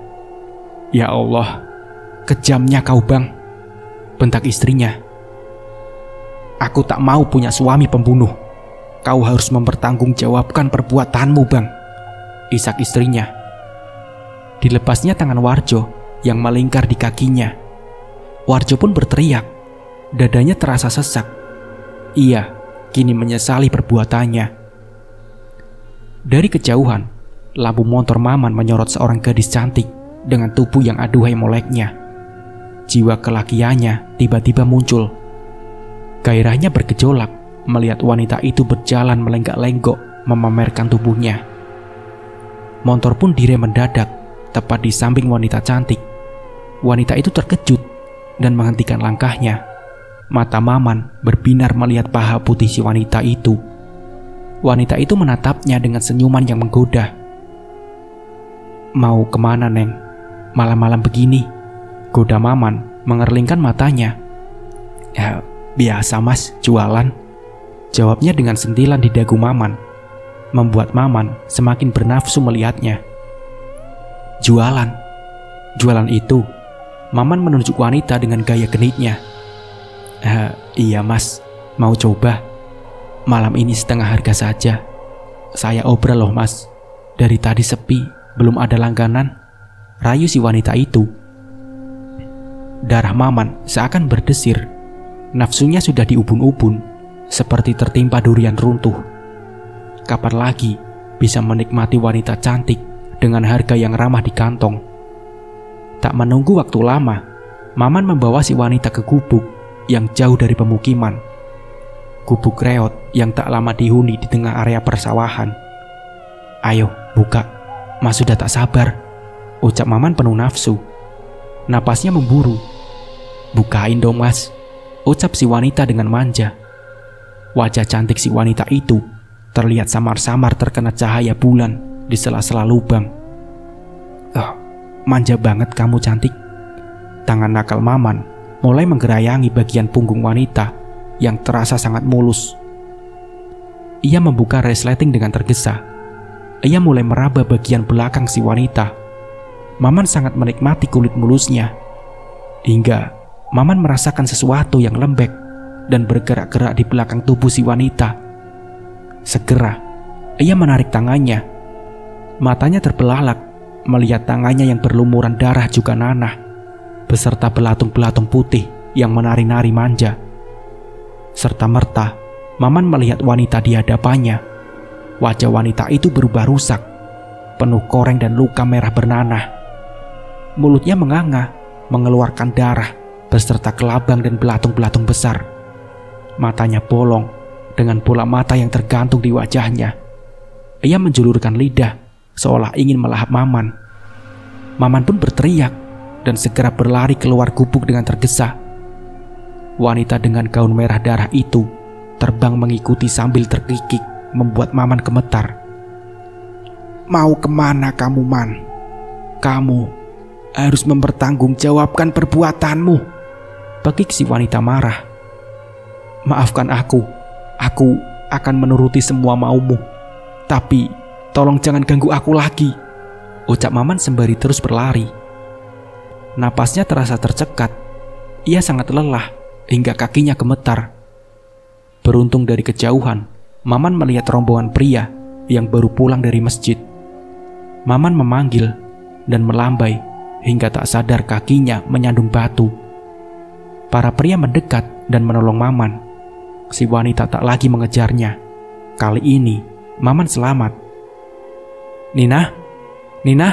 Ya Allah, kejamnya kau bang. Bentak istrinya. Aku tak mau punya suami pembunuh. Kau harus mempertanggungjawabkan perbuatanmu bang. Isak istrinya. Dilepasnya tangan Warjo yang melingkar di kakinya. Warjo pun berteriak. Dadanya terasa sesak. Ia kini menyesali perbuatannya. Dari kejauhan, lampu motor Maman menyorot seorang gadis cantik dengan tubuh yang aduhai moleknya. Jiwa kelakiannya tiba-tiba muncul. Gairahnya bergejolak melihat wanita itu berjalan melenggak-lenggok memamerkan tubuhnya. Motor pun direm mendadak tepat di samping wanita cantik. Wanita itu terkejut dan menghentikan langkahnya. Mata Maman berbinar melihat paha putih si wanita itu. Wanita itu menatapnya dengan senyuman yang menggoda. Mau kemana, Neng? Malam-malam begini? Goda Maman mengerlingkan matanya. Ya, biasa mas, jualan. Jawabnya dengan sentilan di dagu Maman, membuat Maman semakin bernafsu melihatnya. Jualan? Jualan itu? Maman menunjuk wanita dengan gaya genitnya. Iya mas, mau coba? Malam ini setengah harga saja. Saya obrol loh mas. Dari tadi sepi, belum ada langganan. Rayu si wanita itu. Darah Maman seakan berdesir. Nafsunya sudah diubun-ubun, seperti tertimpa durian runtuh. Kapan lagi bisa menikmati wanita cantik dengan harga yang ramah di kantong? Tak menunggu waktu lama, Maman membawa si wanita ke gubuk yang jauh dari pemukiman. Gubuk reot yang tak lama dihuni di tengah area persawahan. Ayo, buka. Mas sudah tak sabar, ucap Maman penuh nafsu. Napasnya memburu. Bukain dong mas, ucap si wanita dengan manja. Wajah cantik si wanita itu terlihat samar-samar terkena cahaya bulan di sela-sela lubang. Manja banget kamu cantik. Tangan nakal Maman mulai menggerayangi bagian punggung wanita yang terasa sangat mulus. Ia membuka resleting dengan tergesa. Ia mulai meraba bagian belakang si wanita. Maman sangat menikmati kulit mulusnya. Hingga Maman merasakan sesuatu yang lembek dan bergerak-gerak di belakang tubuh si wanita. Segera, ia menarik tangannya. Matanya terbelalak melihat tangannya yang berlumuran darah juga nanah, beserta belatung-belatung putih yang menari-nari manja. Serta merta, Maman melihat wanita di hadapannya. Wajah wanita itu berubah rusak, penuh koreng dan luka merah bernanah. Mulutnya menganga, mengeluarkan darah, beserta kelabang dan belatung-belatung besar. Matanya bolong, dengan bola mata yang tergantung di wajahnya. Ia menjulurkan lidah, seolah ingin melahap Maman. Maman pun berteriak, dan segera berlari keluar gubuk dengan tergesa. Wanita dengan gaun merah darah itu terbang mengikuti sambil terkikik, membuat Maman gemetar. "Mau kemana kamu, Man? Kamu harus mempertanggungjawabkan perbuatanmu," pekik si wanita marah. "Maafkan aku akan menuruti semua maumu. Tapi tolong jangan ganggu aku lagi," ucap Maman sembari terus berlari. Napasnya terasa tercekat. Ia sangat lelah hingga kakinya gemetar. Beruntung dari kejauhan, Maman melihat rombongan pria yang baru pulang dari masjid. Maman memanggil dan melambai hingga tak sadar kakinya menyandung batu. Para pria mendekat dan menolong Maman. Si wanita tak lagi mengejarnya. Kali ini Maman selamat. Nina,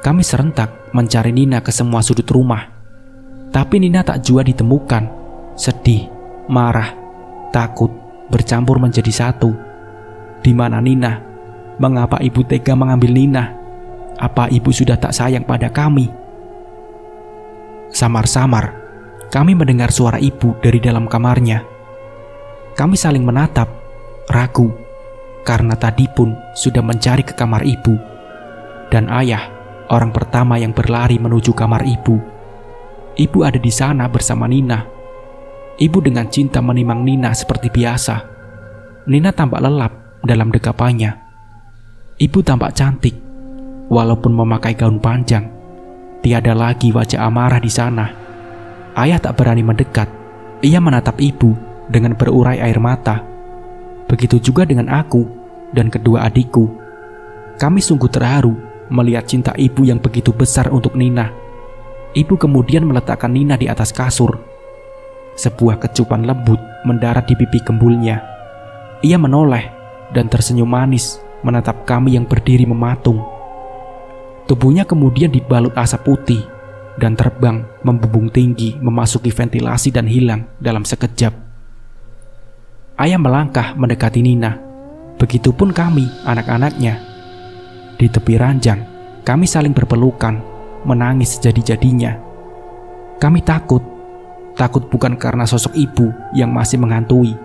kami serentak mencari Nina ke semua sudut rumah. Tapi Nina tak jua ditemukan. Sedih, marah, takut bercampur menjadi satu. Di mana Nina? Mengapa ibu tega mengambil Nina? Apa ibu sudah tak sayang pada kami? Samar-samar kami mendengar suara ibu dari dalam kamarnya. Kami saling menatap, ragu, karena tadi pun sudah mencari ke kamar ibu. Dan ayah, orang pertama yang berlari menuju kamar ibu. Ibu ada di sana bersama Nina. Ibu dengan cinta menimang Nina seperti biasa. Nina tampak lelap dalam dekapannya. Ibu tampak cantik, walaupun memakai gaun panjang. Tiada lagi wajah amarah di sana. Ayah tak berani mendekat. Ia menatap ibu dengan berurai air mata. Begitu juga dengan aku dan kedua adikku. Kami sungguh terharu melihat cinta ibu yang begitu besar untuk Nina. Ibu kemudian meletakkan Nina di atas kasur. Sebuah kecupan lembut mendarat di pipi gembulnya. Ia menoleh dan tersenyum manis menatap kami yang berdiri mematung. Tubuhnya kemudian dibalut asap putih dan terbang membumbung tinggi memasuki ventilasi dan hilang dalam sekejap. Ayah melangkah mendekati Nina. Begitupun kami, anak-anaknya. Di tepi ranjang, kami saling berpelukan, menangis sejadi-jadinya. Kami takut bukan karena sosok ibu yang masih menghantui,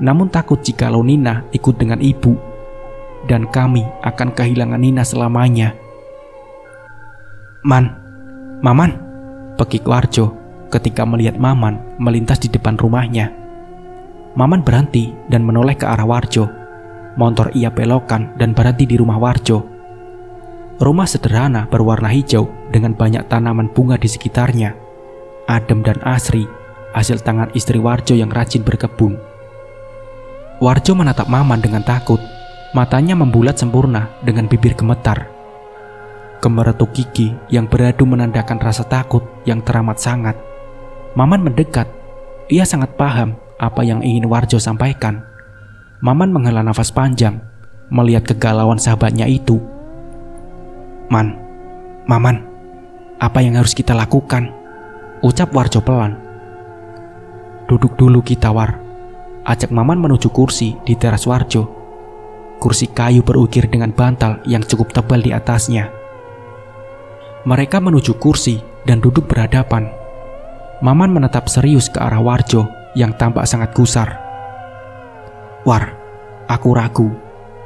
namun takut jikalau Nina ikut dengan ibu, dan kami akan kehilangan Nina selamanya. Maman, pekik Warjo ketika melihat Maman melintas di depan rumahnya. Maman berhenti dan menoleh ke arah Warjo. Motor ia belokkan dan berhenti di rumah Warjo. Rumah sederhana berwarna hijau dengan banyak tanaman bunga di sekitarnya. Adem dan asri, hasil tangan istri Warjo yang rajin berkebun. Warjo menatap Maman dengan takut. Matanya membulat sempurna dengan bibir gemetar. Gemeretuk gigi yang beradu menandakan rasa takut yang teramat sangat. Maman mendekat. Ia sangat paham apa yang ingin Warjo sampaikan. Maman menghela nafas panjang melihat kegalauan sahabatnya itu. Maman, apa yang harus kita lakukan? Ucap Warjo pelan. Duduk dulu kita, War. Ajak Maman menuju kursi di teras Warjo. Kursi kayu berukir dengan bantal yang cukup tebal di atasnya. Mereka menuju kursi dan duduk berhadapan. Maman menatap serius ke arah Warjo yang tampak sangat gusar. War, aku ragu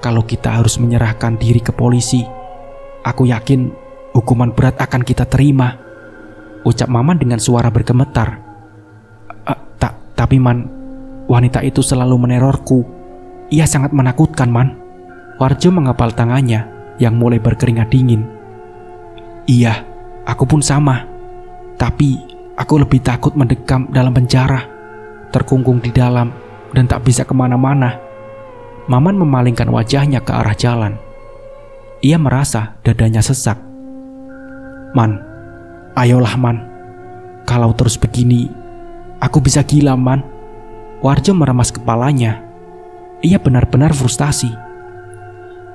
kalau kita harus menyerahkan diri ke polisi. Aku yakin hukuman berat akan kita terima, ucap Maman dengan suara bergemetar. Tapi Man, wanita itu selalu menerorku. Ia sangat menakutkan, Man. Warjo mengepal tangannya yang mulai berkeringat dingin. Iya, aku pun sama. Tapi aku lebih takut mendekam dalam penjara, terkungkung di dalam dan tak bisa kemana-mana. Maman memalingkan wajahnya ke arah jalan. Ia merasa dadanya sesak. Man, ayolah Man. Kalau terus begini, aku bisa gila, Man. Warjo meremas kepalanya. Ia benar-benar frustasi.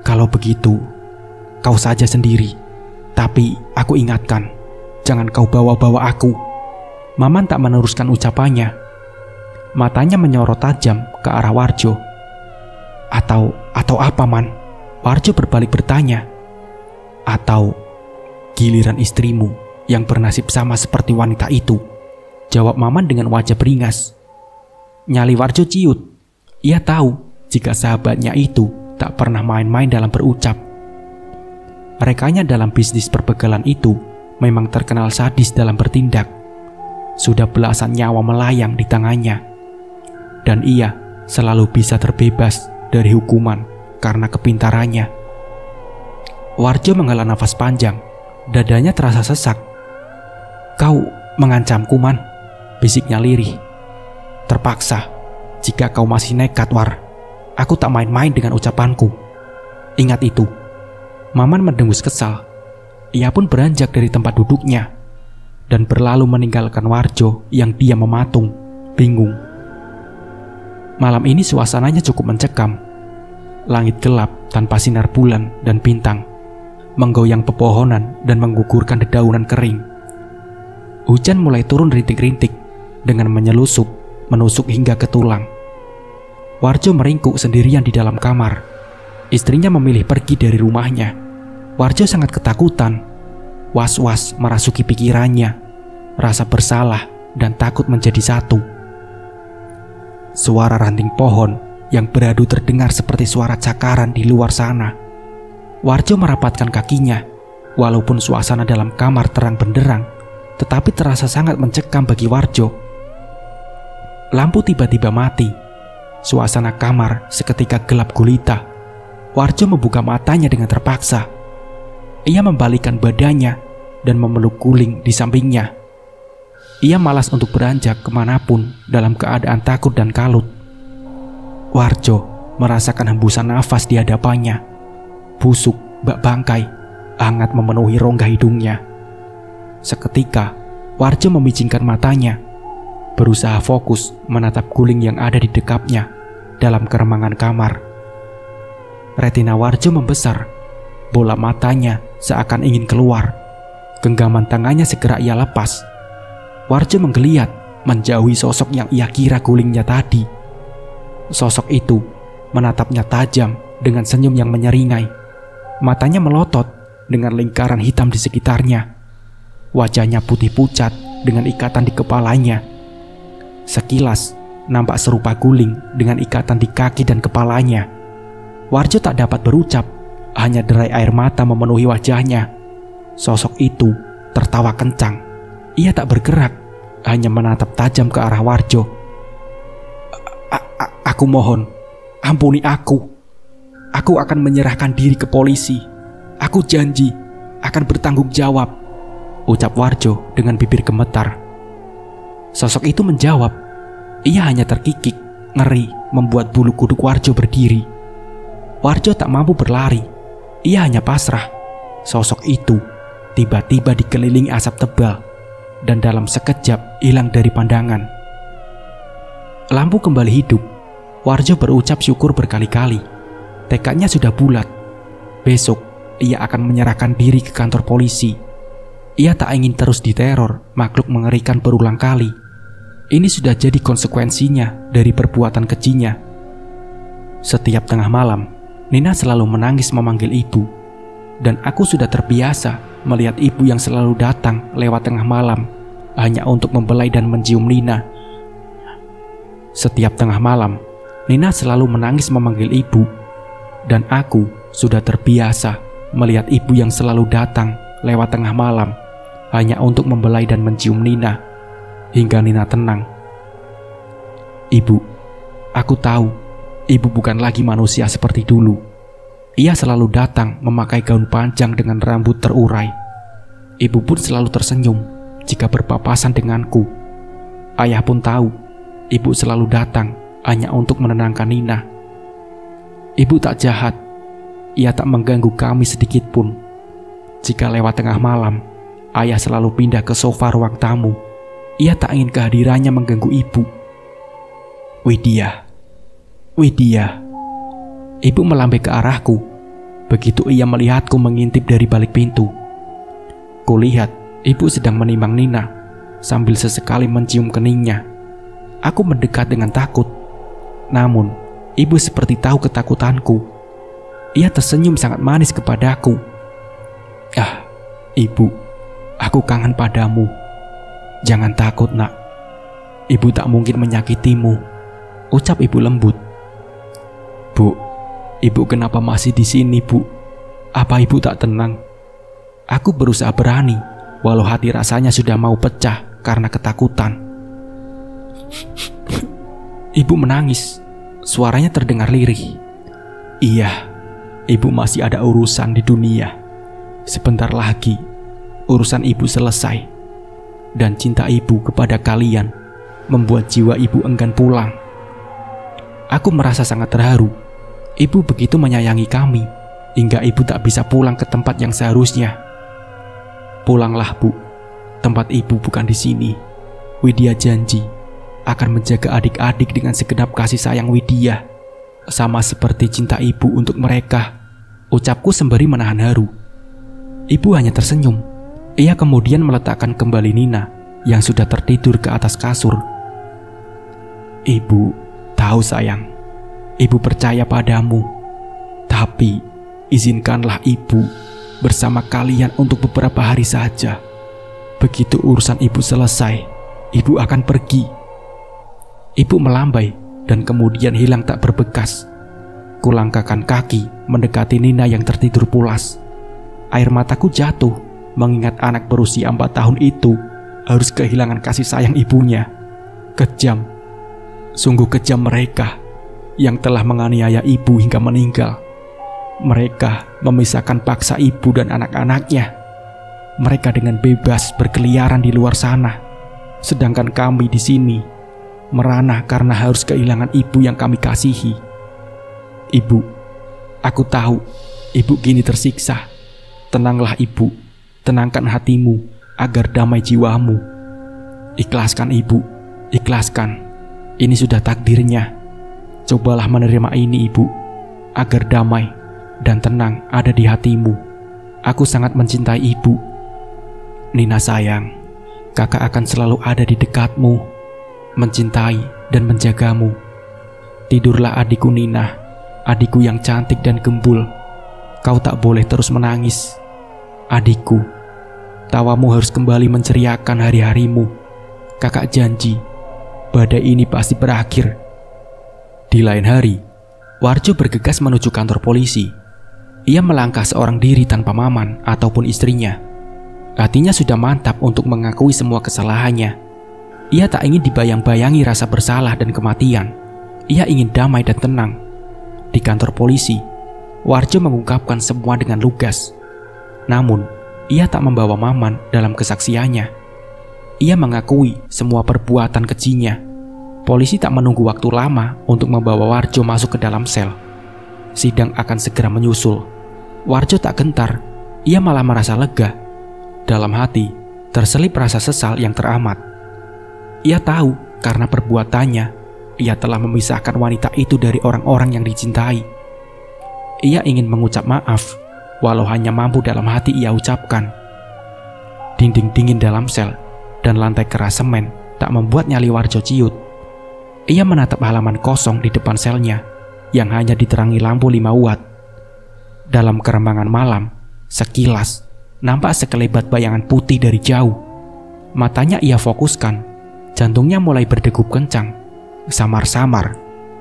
"Kalau begitu, kau saja sendiri. Tapi aku ingatkan, jangan kau bawa-bawa aku." Maman tak meneruskan ucapannya. Matanya menyorot tajam ke arah Warjo. Atau apa, Man?" Warjo berbalik bertanya. "Atau giliran istrimu yang bernasib sama seperti wanita itu," jawab Maman dengan wajah beringas. Nyali Warjo ciut. Ia tahu jika sahabatnya itu tak pernah main-main dalam berucap. Rekanya dalam bisnis perbegalan itu memang terkenal sadis dalam bertindak. Sudah belasan nyawa melayang di tangannya. Dan ia selalu bisa terbebas dari hukuman karena kepintarannya. Warjo menghela nafas panjang. Dadanya terasa sesak. "Kau mengancamku, Man?" bisiknya lirih. "Terpaksa. Jika kau masih nekat, War, aku tak main-main dengan ucapanku. Ingat itu." Maman mendengus kesal. Ia pun beranjak dari tempat duduknya dan berlalu meninggalkan Warjo yang diam mematung, bingung. Malam ini suasananya cukup mencekam. Langit gelap tanpa sinar bulan dan bintang, menggoyang pepohonan dan menggugurkan dedaunan kering. Hujan mulai turun rintik-rintik dengan menusuk hingga ke tulang. Warjo meringkuk sendirian di dalam kamar. Istrinya memilih pergi dari rumahnya. Warjo sangat ketakutan. Was-was merasuki pikirannya. Rasa bersalah dan takut menjadi satu. Suara ranting pohon yang beradu terdengar seperti suara cakaran di luar sana. Warjo merapatkan kakinya. Walaupun suasana dalam kamar terang benderang, tetapi terasa sangat mencekam bagi Warjo. Lampu tiba-tiba mati. Suasana kamar seketika gelap gulita. Warjo membuka matanya dengan terpaksa. Ia membalikkan badannya dan memeluk guling di sampingnya. Ia malas untuk beranjak kemanapun dalam keadaan takut dan kalut. Warjo merasakan hembusan nafas di hadapannya. Busuk, bak bangkai, hangat memenuhi rongga hidungnya. Seketika, Warjo memicingkan matanya, berusaha fokus menatap guling yang ada di dekapnya dalam keremangan kamar. Retina Warjo membesar, bola matanya seakan ingin keluar. Genggaman tangannya segera ia lepas. Warjo menggeliat menjauhi sosok yang ia kira gulingnya tadi. Sosok itu menatapnya tajam dengan senyum yang menyeringai. Matanya melotot dengan lingkaran hitam di sekitarnya. Wajahnya putih pucat dengan ikatan di kepalanya. Sekilas nampak serupa guling dengan ikatan di kaki dan kepalanya. Warjo tak dapat berucap, hanya derai air mata memenuhi wajahnya. Sosok itu tertawa kencang. Ia tak bergerak, hanya menatap tajam ke arah Warjo. Aku mohon, ampuni aku. Aku akan menyerahkan diri ke polisi. Aku janji akan bertanggung jawab," ucap Warjo dengan bibir gemetar. Sosok itu menjawab. Ia hanya terkikik, ngeri membuat bulu kuduk Warjo berdiri. Warjo tak mampu berlari. Ia hanya pasrah. Sosok itu tiba-tiba dikelilingi asap tebal dan dalam sekejap hilang dari pandangan. Lampu kembali hidup. Warjo berucap syukur berkali-kali. Tekadnya sudah bulat. Besok ia akan menyerahkan diri ke kantor polisi. Ia tak ingin terus diteror makhluk mengerikan berulang kali. Ini sudah jadi konsekuensinya dari perbuatan kejinya. Setiap tengah malam, Nina selalu menangis memanggil ibu. Dan aku sudah terbiasa melihat ibu yang selalu datang lewat tengah malam hanya untuk membelai dan mencium Nina. Setiap tengah malam, Nina selalu menangis memanggil ibu. Dan aku sudah terbiasa melihat ibu yang selalu datang lewat tengah malam hanya untuk membelai dan mencium Nina hingga Nina tenang. "Ibu, aku tahu ibu bukan lagi manusia seperti dulu. Ia selalu datang memakai gaun panjang dengan rambut terurai. Ibu pun selalu tersenyum jika berpapasan denganku. Ayah pun tahu ibu selalu datang hanya untuk menenangkan Nina. Ibu tak jahat. Ia tak mengganggu kami sedikit pun. Jika lewat tengah malam, ayah selalu pindah ke sofa ruang tamu. Ia tak ingin kehadirannya mengganggu ibu." "Widya, Widya. Ibu melambai ke arahku. Begitu ia melihatku mengintip dari balik pintu. Kulihat ibu sedang menimang Nina sambil sesekali mencium keningnya. Aku mendekat dengan takut. Namun, ibu seperti tahu ketakutanku. Ia tersenyum sangat manis kepadaku. "Ah, ibu, aku kangen padamu. Jangan takut, nak. Ibu tak mungkin menyakitimu," ucap ibu lembut. "Bu, ibu kenapa masih di sini, Bu? Apa ibu tak tenang?" Aku berusaha berani, walau hati rasanya sudah mau pecah karena ketakutan. Ibu menangis, suaranya terdengar lirih. "Iya, ibu masih ada urusan di dunia. Sebentar lagi, urusan ibu selesai. Dan cinta ibu kepada kalian membuat jiwa ibu enggan pulang." Aku merasa sangat terharu. Ibu begitu menyayangi kami, hingga ibu tak bisa pulang ke tempat yang seharusnya. "Pulanglah, Bu. Tempat ibu bukan di sini. Widya janji akan menjaga adik-adik dengan segenap kasih sayang Widya, sama seperti cinta ibu untuk mereka," ucapku sembari menahan haru. Ibu hanya tersenyum. Ia kemudian meletakkan kembali Nina yang sudah tertidur ke atas kasur. "Ibu tahu, sayang. Ibu percaya padamu. Tapi izinkanlah ibu bersama kalian untuk beberapa hari saja. Begitu urusan ibu selesai, ibu akan pergi." Ibu melambai dan kemudian hilang tak berbekas. Kulangkahkan kaki mendekati Nina yang tertidur pulas. Air mataku jatuh mengingat anak berusia 4 tahun itu harus kehilangan kasih sayang ibunya. Kejam, sungguh kejam mereka yang telah menganiaya ibu hingga meninggal. Mereka memisahkan paksa ibu dan anak-anaknya. Mereka dengan bebas berkeliaran di luar sana, sedangkan kami di sini merana karena harus kehilangan ibu yang kami kasihi. Ibu, aku tahu ibu kini tersiksa. Tenanglah ibu, tenangkan hatimu agar damai jiwamu. Ikhlaskan ibu, ikhlaskan. Ini sudah takdirnya. Cobalah menerima ini ibu, agar damai dan tenang ada di hatimu. Aku sangat mencintai ibu. Nina sayang, kakak akan selalu ada di dekatmu, mencintai dan menjagamu. Tidurlah adikku Nina, adikku yang cantik dan gembul. Kau tak boleh terus menangis. Adikku, tawamu harus kembali menceriakan hari-harimu. Kakak janji, badai ini pasti berakhir. Di lain hari, Warjo bergegas menuju kantor polisi. Ia melangkah seorang diri tanpa Maman ataupun istrinya. Hatinya sudah mantap untuk mengakui semua kesalahannya. Ia tak ingin dibayang-bayangi rasa bersalah dan kematian. Ia ingin damai dan tenang. Di kantor polisi, Warjo mengungkapkan semua dengan lugas. Namun, ia tak membawa Maman dalam kesaksiannya. Ia mengakui semua perbuatan kejinya. Polisi tak menunggu waktu lama untuk membawa Warjo masuk ke dalam sel. Sidang akan segera menyusul. Warjo tak gentar, ia malah merasa lega. Dalam hati, terselip rasa sesal yang teramat. Ia tahu karena perbuatannya, ia telah memisahkan wanita itu dari orang-orang yang dicintai. Ia ingin mengucap maaf, walau hanya mampu dalam hati ia ucapkan. Dinding dingin dalam sel dan lantai keras semen tak membuat nyali Warjo ciut. Ia menatap halaman kosong di depan selnya yang hanya diterangi lampu 5 watt. Dalam kerembangan malam, sekilas nampak sekelebat bayangan putih dari jauh. Matanya ia fokuskan, jantungnya mulai berdegup kencang. Samar-samar,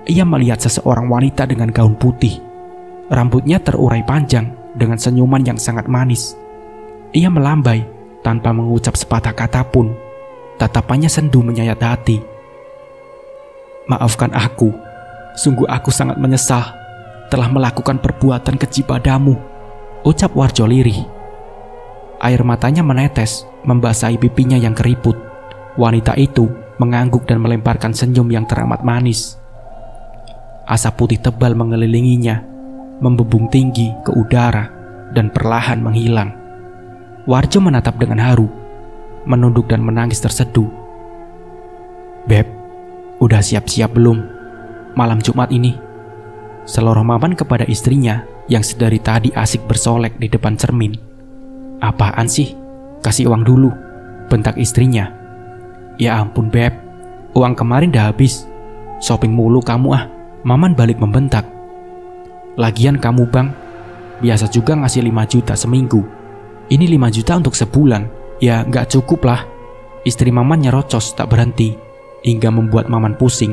ia melihat seseorang wanita dengan gaun putih. Rambutnya terurai panjang dengan senyuman yang sangat manis. Ia melambai tanpa mengucap sepatah kata pun. Tatapannya sendu menyayat hati. "Maafkan aku, sungguh aku sangat menyesal telah melakukan perbuatan keji padamu," ucap Warjo lirih. Air matanya menetes, membasahi pipinya yang keriput. Wanita itu mengangguk dan melemparkan senyum yang teramat manis. Asap putih tebal mengelilinginya, membubung tinggi ke udara dan perlahan menghilang. Warjo menatap dengan haru, menunduk dan menangis terseduh. "Beb, udah siap-siap belum? Malam Jumat ini seloroh Maman kepada istrinya yang sedari tadi asik bersolek di depan cermin. "Apaan sih? Kasih uang dulu," bentak istrinya. "Ya ampun Beb, uang kemarin dah habis. Shopping mulu kamu ah," Maman balik membentak. "Lagian kamu Bang, biasa juga ngasih 5 juta seminggu. Ini 5 juta untuk sebulan, ya nggak cukup lah." Istri Maman nyerocos tak berhenti, hingga membuat Maman pusing.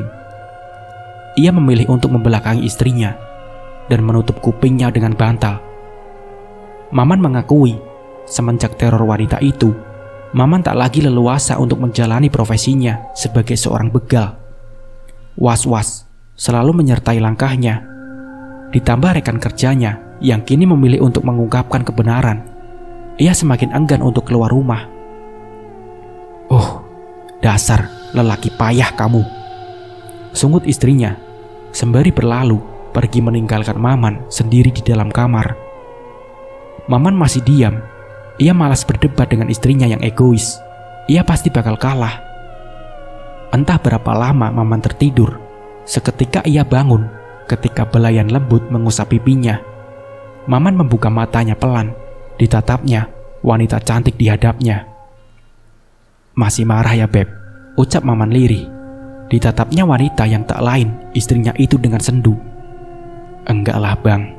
Ia memilih untuk membelakangi istrinya dan menutup kupingnya dengan bantal. Maman mengakui, semenjak teror wanita itu, Maman tak lagi leluasa untuk menjalani profesinya sebagai seorang begal. Was-was selalu menyertai langkahnya. Ditambah rekan kerjanya yang kini memilih untuk mengungkapkan kebenaran, ia semakin enggan untuk keluar rumah. "Oh, dasar lelaki payah kamu," sungut istrinya sembari berlalu pergi meninggalkan Maman sendiri di dalam kamar. Maman masih diam. Ia malas berdebat dengan istrinya yang egois. Ia pasti bakal kalah. Entah berapa lama Maman tertidur. Seketika ia bangun ketika belayan lembut mengusap pipinya. Maman membuka matanya pelan. Ditatapnya wanita cantik di hadapnya. "Masih marah ya Beb?" ucap Maman lirih. Ditatapnya wanita yang tak lain istrinya itu dengan sendu. "Enggak lah Bang,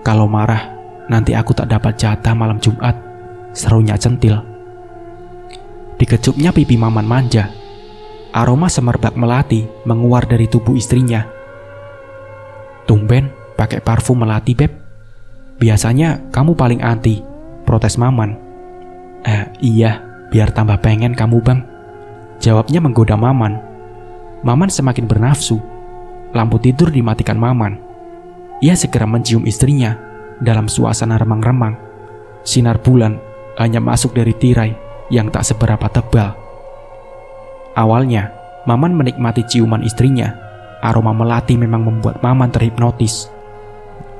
kalau marah nanti aku tak dapat jatah malam Jumat," serunya centil. Dikecupnya pipi Maman manja. Aroma semerbak melati menguar dari tubuh istrinya. "Tumben pakai parfum melati Beb. Biasanya kamu paling anti," protes Maman. Iya, biar tambah pengen kamu Bang," jawabnya menggoda Maman. Maman semakin bernafsu. Lampu tidur dimatikan Maman. Ia segera mencium istrinya dalam suasana remang-remang. Sinar bulan hanya masuk dari tirai yang tak seberapa tebal. Awalnya, Maman menikmati ciuman istrinya. Aroma melati memang membuat Maman terhipnotis.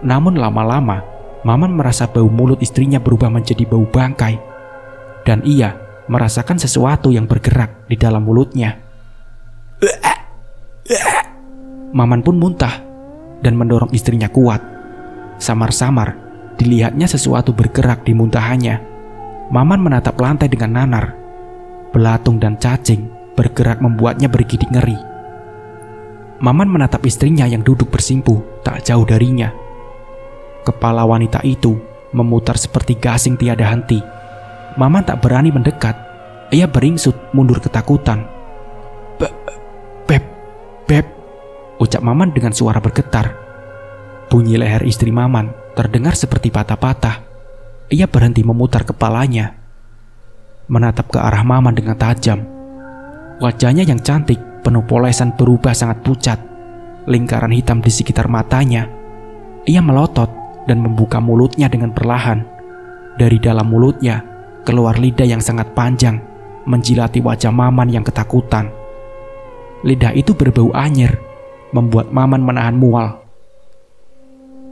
Namun lama-lama, Maman merasa bau mulut istrinya berubah menjadi bau bangkai. Dan ia merasakan sesuatu yang bergerak di dalam mulutnya. Maman pun muntah dan mendorong istrinya kuat. Samar-samar dilihatnya sesuatu bergerak di muntahannya. Maman menatap lantai dengan nanar. Belatung dan cacing bergerak membuatnya bergidik ngeri. Maman menatap istrinya yang duduk bersimpuh tak jauh darinya. Kepala wanita itu memutar seperti gasing tiada henti. Maman tak berani mendekat. Ia beringsut mundur ketakutan. Beb, ucap Maman dengan suara bergetar. Bunyi leher istri Maman terdengar seperti patah-patah. Ia berhenti memutar kepalanya, menatap ke arah Maman dengan tajam. Wajahnya yang cantik penuh polesan berubah sangat pucat. Lingkaran hitam di sekitar matanya. Ia melotot dan membuka mulutnya dengan perlahan. Dari dalam mulutnya keluar lidah yang sangat panjang, menjilati wajah Maman yang ketakutan. Lidah itu berbau anyir, membuat Maman menahan mual.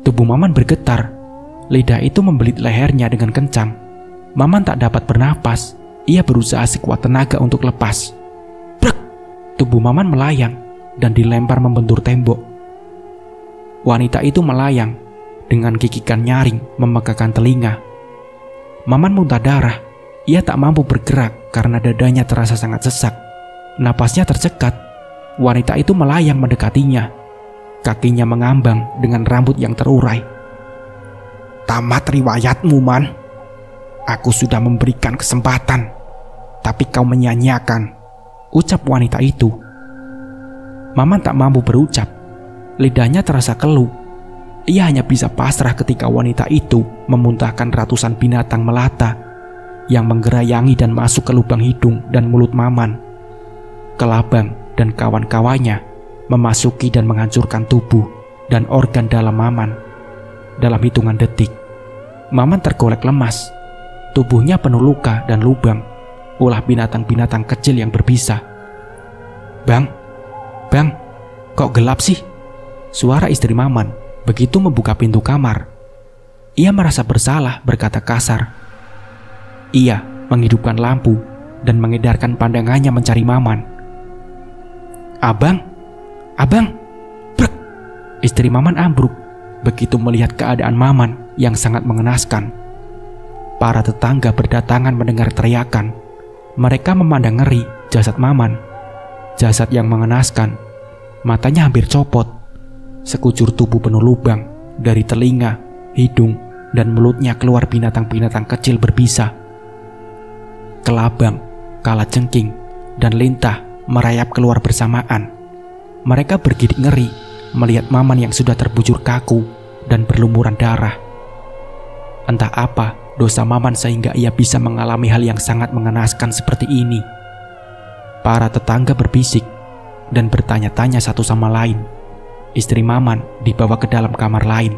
Tubuh Maman bergetar. Lidah itu membelit lehernya dengan kencang. Maman tak dapat bernapas. Ia berusaha sekuat tenaga untuk lepas. Brek! Tubuh Maman melayang dan dilempar membentur tembok. Wanita itu melayang dengan gigikan nyaring memegahkan telinga. Maman muntah darah. Ia tak mampu bergerak karena dadanya terasa sangat sesak. Napasnya tercekat. Wanita itu melayang mendekatinya. Kakinya mengambang dengan rambut yang terurai. "Tamat riwayatmu, Man. Aku sudah memberikan kesempatan, tapi kau menyia-nyiakan," ucap wanita itu. Maman tak mampu berucap. Lidahnya terasa keluh. Ia hanya bisa pasrah ketika wanita itu memuntahkan ratusan binatang melata yang menggerayangi dan masuk ke lubang hidung dan mulut Maman. Kelabang dan kawan-kawannya memasuki dan menghancurkan tubuh dan organ dalam Maman. Dalam hitungan detik, Maman tergolek lemas. Tubuhnya penuh luka dan lubang, ulah binatang-binatang kecil yang berbisa. Bang, kok gelap sih?" Suara istri Maman begitu membuka pintu kamar. Ia merasa bersalah berkata kasar. Ia menghidupkan lampu dan mengedarkan pandangannya mencari Maman. Abang, brek! Istri Maman ambruk begitu melihat keadaan Maman yang sangat mengenaskan. Para tetangga berdatangan mendengar teriakan. Mereka memandang ngeri jasad Maman. Jasad yang mengenaskan. Matanya hampir copot. Sekujur tubuh penuh lubang. Dari telinga, hidung, dan mulutnya keluar binatang-binatang kecil berbisa. Kelabang, kalajengking, dan lintah merayap keluar bersamaan. Mereka bergidik ngeri melihat Maman yang sudah terbujur kaku dan berlumuran darah. Entah apa dosa Maman sehingga ia bisa mengalami hal yang sangat mengenaskan seperti ini. Para tetangga berbisik dan bertanya-tanya satu sama lain. Istri Maman dibawa ke dalam kamar lain.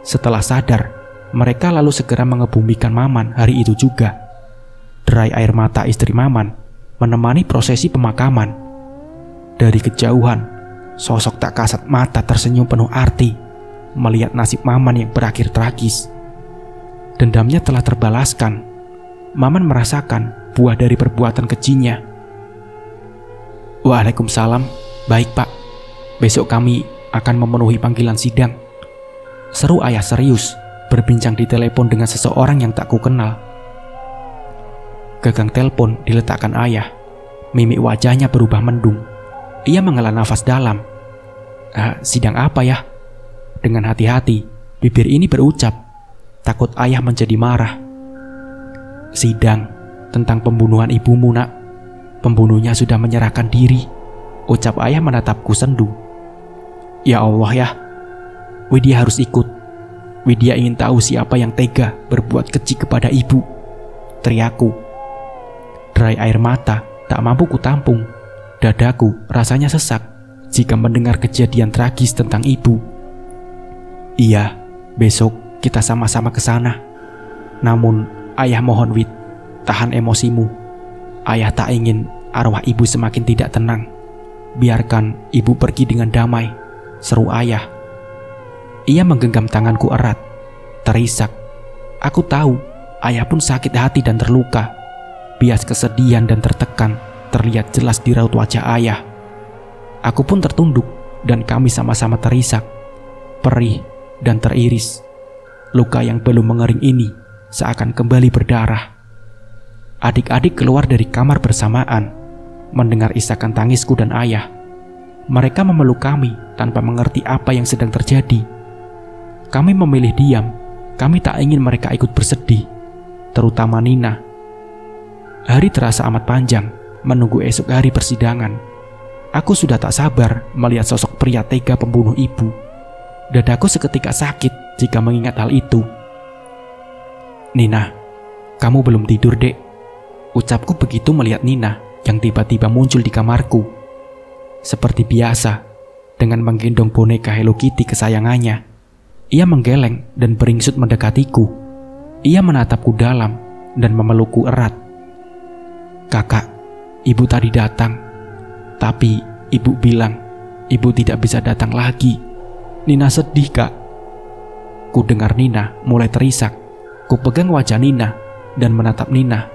Setelah sadar, mereka lalu segera mengebumikan Maman hari itu juga. Derai air mata istri Maman menemani prosesi pemakaman. Dari kejauhan, sosok tak kasat mata tersenyum penuh arti melihat nasib Maman yang berakhir tragis. Dendamnya telah terbalaskan. Maman merasakan buah dari perbuatan kejinya. Waalaikumsalam. Baik Pak, besok kami akan memenuhi panggilan sidang. Seru ayah serius berbincang di telepon dengan seseorang yang tak kukenal. Gagang telepon diletakkan ayah. Mimik wajahnya berubah mendung. Ia menghela nafas dalam. Sidang apa ya? Dengan hati-hati, bibir ini berucap. Takut ayah menjadi marah. Sidang tentang pembunuhan ibumu, nak. Pembunuhnya sudah menyerahkan diri. Ucap ayah menatapku sendu. Ya Allah ya, Widya harus ikut. Widya ingin tahu siapa yang tega berbuat keji kepada ibu. Teriakku. Derai air mata tak mampu kutampung. Dadaku rasanya sesak jika mendengar kejadian tragis tentang ibu. Iya, besok kita sama-sama ke sana. Namun, ayah mohon Wid, tahan emosimu. Ayah tak ingin arwah ibu semakin tidak tenang. Biarkan ibu pergi dengan damai, seru ayah. Ia menggenggam tanganku erat, terisak. Aku tahu, ayah pun sakit hati dan terluka. Bias kesedihan dan tertekan terlihat jelas di raut wajah ayah. Aku pun tertunduk dan kami sama-sama terisak, perih dan teriris. Luka yang belum mengering ini seakan kembali berdarah. Adik-adik keluar dari kamar bersamaan, mendengar isakan tangisku dan ayah. Mereka memeluk kami tanpa mengerti apa yang sedang terjadi. Kami memilih diam. Kami tak ingin mereka ikut bersedih, terutama Nina. Hari terasa amat panjang, menunggu esok hari persidangan. Aku sudah tak sabar melihat sosok pria tega pembunuh ibu. Dadaku seketika sakit jika mengingat hal itu. Nina, kamu belum tidur, Dek. Ucapku begitu melihat Nina yang tiba-tiba muncul di kamarku. Seperti biasa, dengan menggendong boneka Hello Kitty kesayangannya, ia menggeleng dan beringsut mendekatiku. Ia menatapku dalam dan memelukku erat. Kakak, ibu tadi datang. Tapi ibu bilang ibu tidak bisa datang lagi. Nina sedih, Kak. Ku dengar Nina mulai terisak. Ku pegang wajah Nina dan menatap Nina.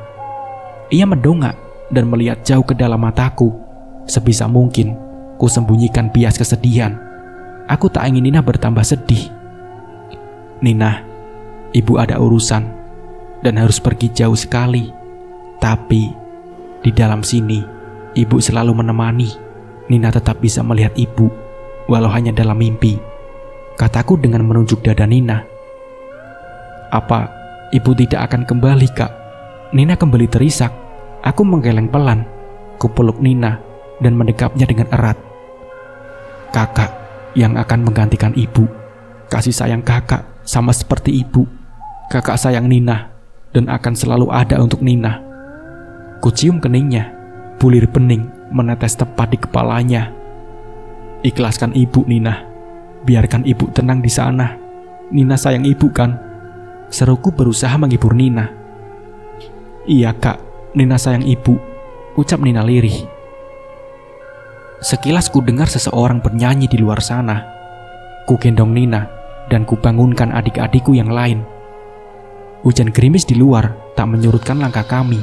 Ia mendongak dan melihat jauh ke dalam mataku. Sebisa mungkin ku sembunyikan bias kesedihan. Aku tak ingin Nina bertambah sedih. Nina, ibu ada urusan dan harus pergi jauh sekali. Tapi di dalam sini ibu selalu menemani. Nina tetap bisa melihat ibu walau hanya dalam mimpi, kataku dengan menunjuk dada Nina. Apa ibu tidak akan kembali, Kak? Nina kembali terisak. Aku menggeleng pelan. Kupeluk Nina dan mendekapnya dengan erat. Kakak yang akan menggantikan ibu. Kasih sayang kakak sama seperti ibu. Kakak sayang Nina dan akan selalu ada untuk Nina. Kucium keningnya. Bulir bening menetes tepat di kepalanya. Ikhlaskan ibu, Nina. Biarkan ibu tenang di sana. Nina sayang ibu kan? Seruku berusaha menghibur Nina. Iya, Kak. Nina sayang ibu, ucap Nina lirih. Sekilas ku dengar seseorang bernyanyi di luar sana. Ku gendong Nina dan ku bangunkan adik-adikku yang lain. Hujan gerimis di luar tak menyurutkan langkah kami.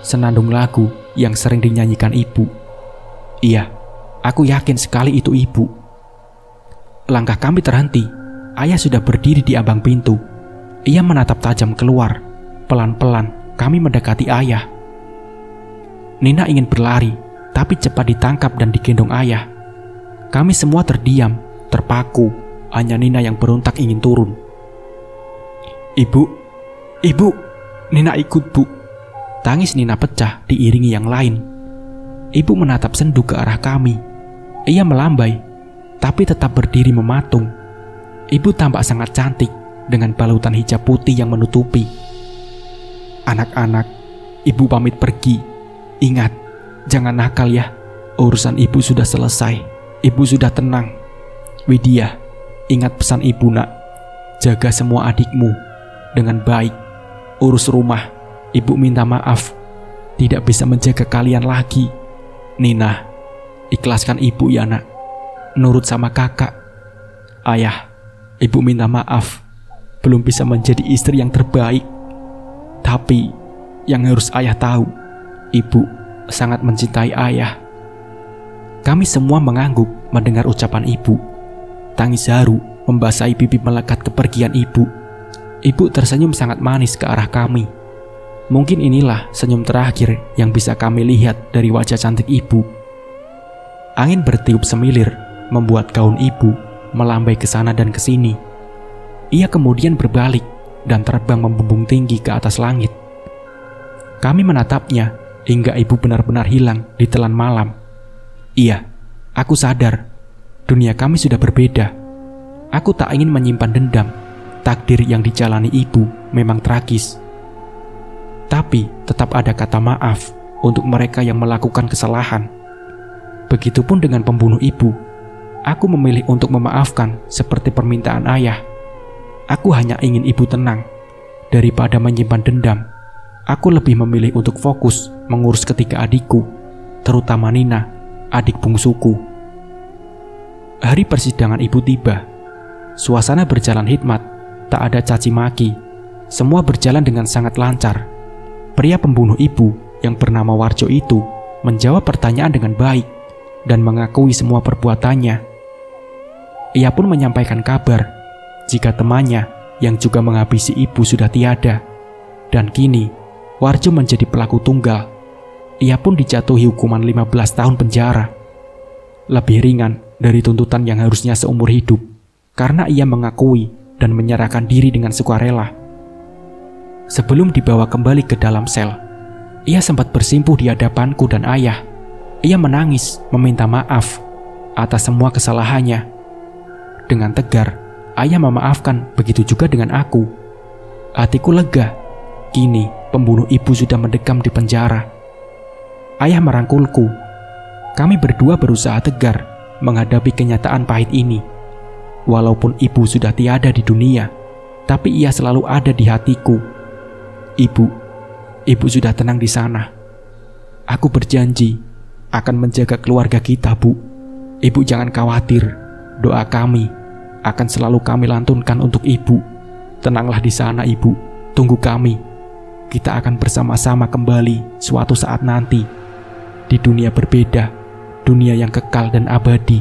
Senandung lagu yang sering dinyanyikan ibu. Iya, aku yakin sekali itu ibu. Langkah kami terhenti. Ayah sudah berdiri di ambang pintu. Ia menatap tajam keluar. Pelan-pelan kami mendekati ayah. Nina ingin berlari, tapi cepat ditangkap dan digendong ayah. Kami semua terdiam, terpaku. Hanya Nina yang berontak ingin turun. Ibu, Nina ikut, Bu. Tangis Nina pecah diiringi yang lain. Ibu menatap sendu ke arah kami. Ia melambai, tapi tetap berdiri mematung. Ibu tampak sangat cantik dengan balutan hijab putih yang menutupi. Anak-anak, ibu pamit pergi. Ingat, jangan nakal ya. Urusan ibu sudah selesai. Ibu sudah tenang. Widya, ingat pesan ibu nak. Jaga semua adikmu dengan baik. Urus rumah. Ibu minta maaf. Tidak bisa menjaga kalian lagi. Nina, ikhlaskan ibu ya nak. Nurut sama kakak. Ayah, ibu minta maaf. Belum bisa menjadi istri yang terbaik. Tapi yang harus ayah tahu, ibu sangat mencintai ayah. Kami semua mengangguk mendengar ucapan ibu. Tangis haru membasahi pipi melekat kepergian ibu. Ibu tersenyum sangat manis ke arah kami. Mungkin inilah senyum terakhir yang bisa kami lihat dari wajah cantik ibu. Angin bertiup semilir membuat gaun ibu melambai ke sana dan ke sini. Ia kemudian berbalik dan terbang membumbung tinggi ke atas langit. Kami menatapnya hingga ibu benar-benar hilang di telan malam. Iya, aku sadar dunia kami sudah berbeda. Aku tak ingin menyimpan dendam. Takdir yang dijalani ibu memang tragis. Tapi tetap ada kata maaf untuk mereka yang melakukan kesalahan. Begitupun dengan pembunuh ibu. Aku memilih untuk memaafkan seperti permintaan ayah. Aku hanya ingin ibu tenang. Daripada menyimpan dendam, aku lebih memilih untuk fokus mengurus ketiga adikku, terutama Nina, adik bungsuku. Hari persidangan ibu tiba. Suasana berjalan hikmat, tak ada caci maki. Semua berjalan dengan sangat lancar. Pria pembunuh ibu yang bernama Warjo itu menjawab pertanyaan dengan baik dan mengakui semua perbuatannya. Ia pun menyampaikan kabar jika temannya yang juga menghabisi ibu sudah tiada. Dan kini Warjo menjadi pelaku tunggal. Ia pun dijatuhi hukuman 15 tahun penjara. Lebih ringan dari tuntutan yang harusnya seumur hidup, karena ia mengakui dan menyerahkan diri dengan sukarela. Sebelum dibawa kembali ke dalam sel, ia sempat bersimpuh di hadapanku dan ayah. Ia menangis meminta maaf atas semua kesalahannya. Dengan tegar, ayah memaafkan, begitu juga dengan aku. Hatiku lega. Kini pembunuh ibu sudah mendekam di penjara. Ayah merangkulku. Kami berdua berusaha tegar menghadapi kenyataan pahit ini. Walaupun ibu sudah tiada di dunia, tapi ia selalu ada di hatiku. Ibu sudah tenang di sana. Aku berjanji akan menjaga keluarga kita, Bu. Ibu jangan khawatir. Doa kami akan selalu kami lantunkan untuk ibu. Tenanglah di sana, ibu. Tunggu kami. Kita akan bersama-sama kembali suatu saat nanti. Di dunia berbeda, dunia yang kekal dan abadi,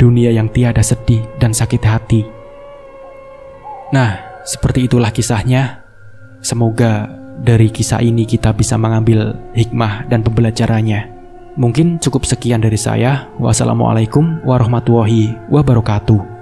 dunia yang tiada sedih dan sakit hati. Nah, seperti itulah kisahnya. Semoga dari kisah ini kita bisa mengambil hikmah dan pembelajarannya. Mungkin cukup sekian dari saya. Wassalamualaikum warahmatullahi wabarakatuh.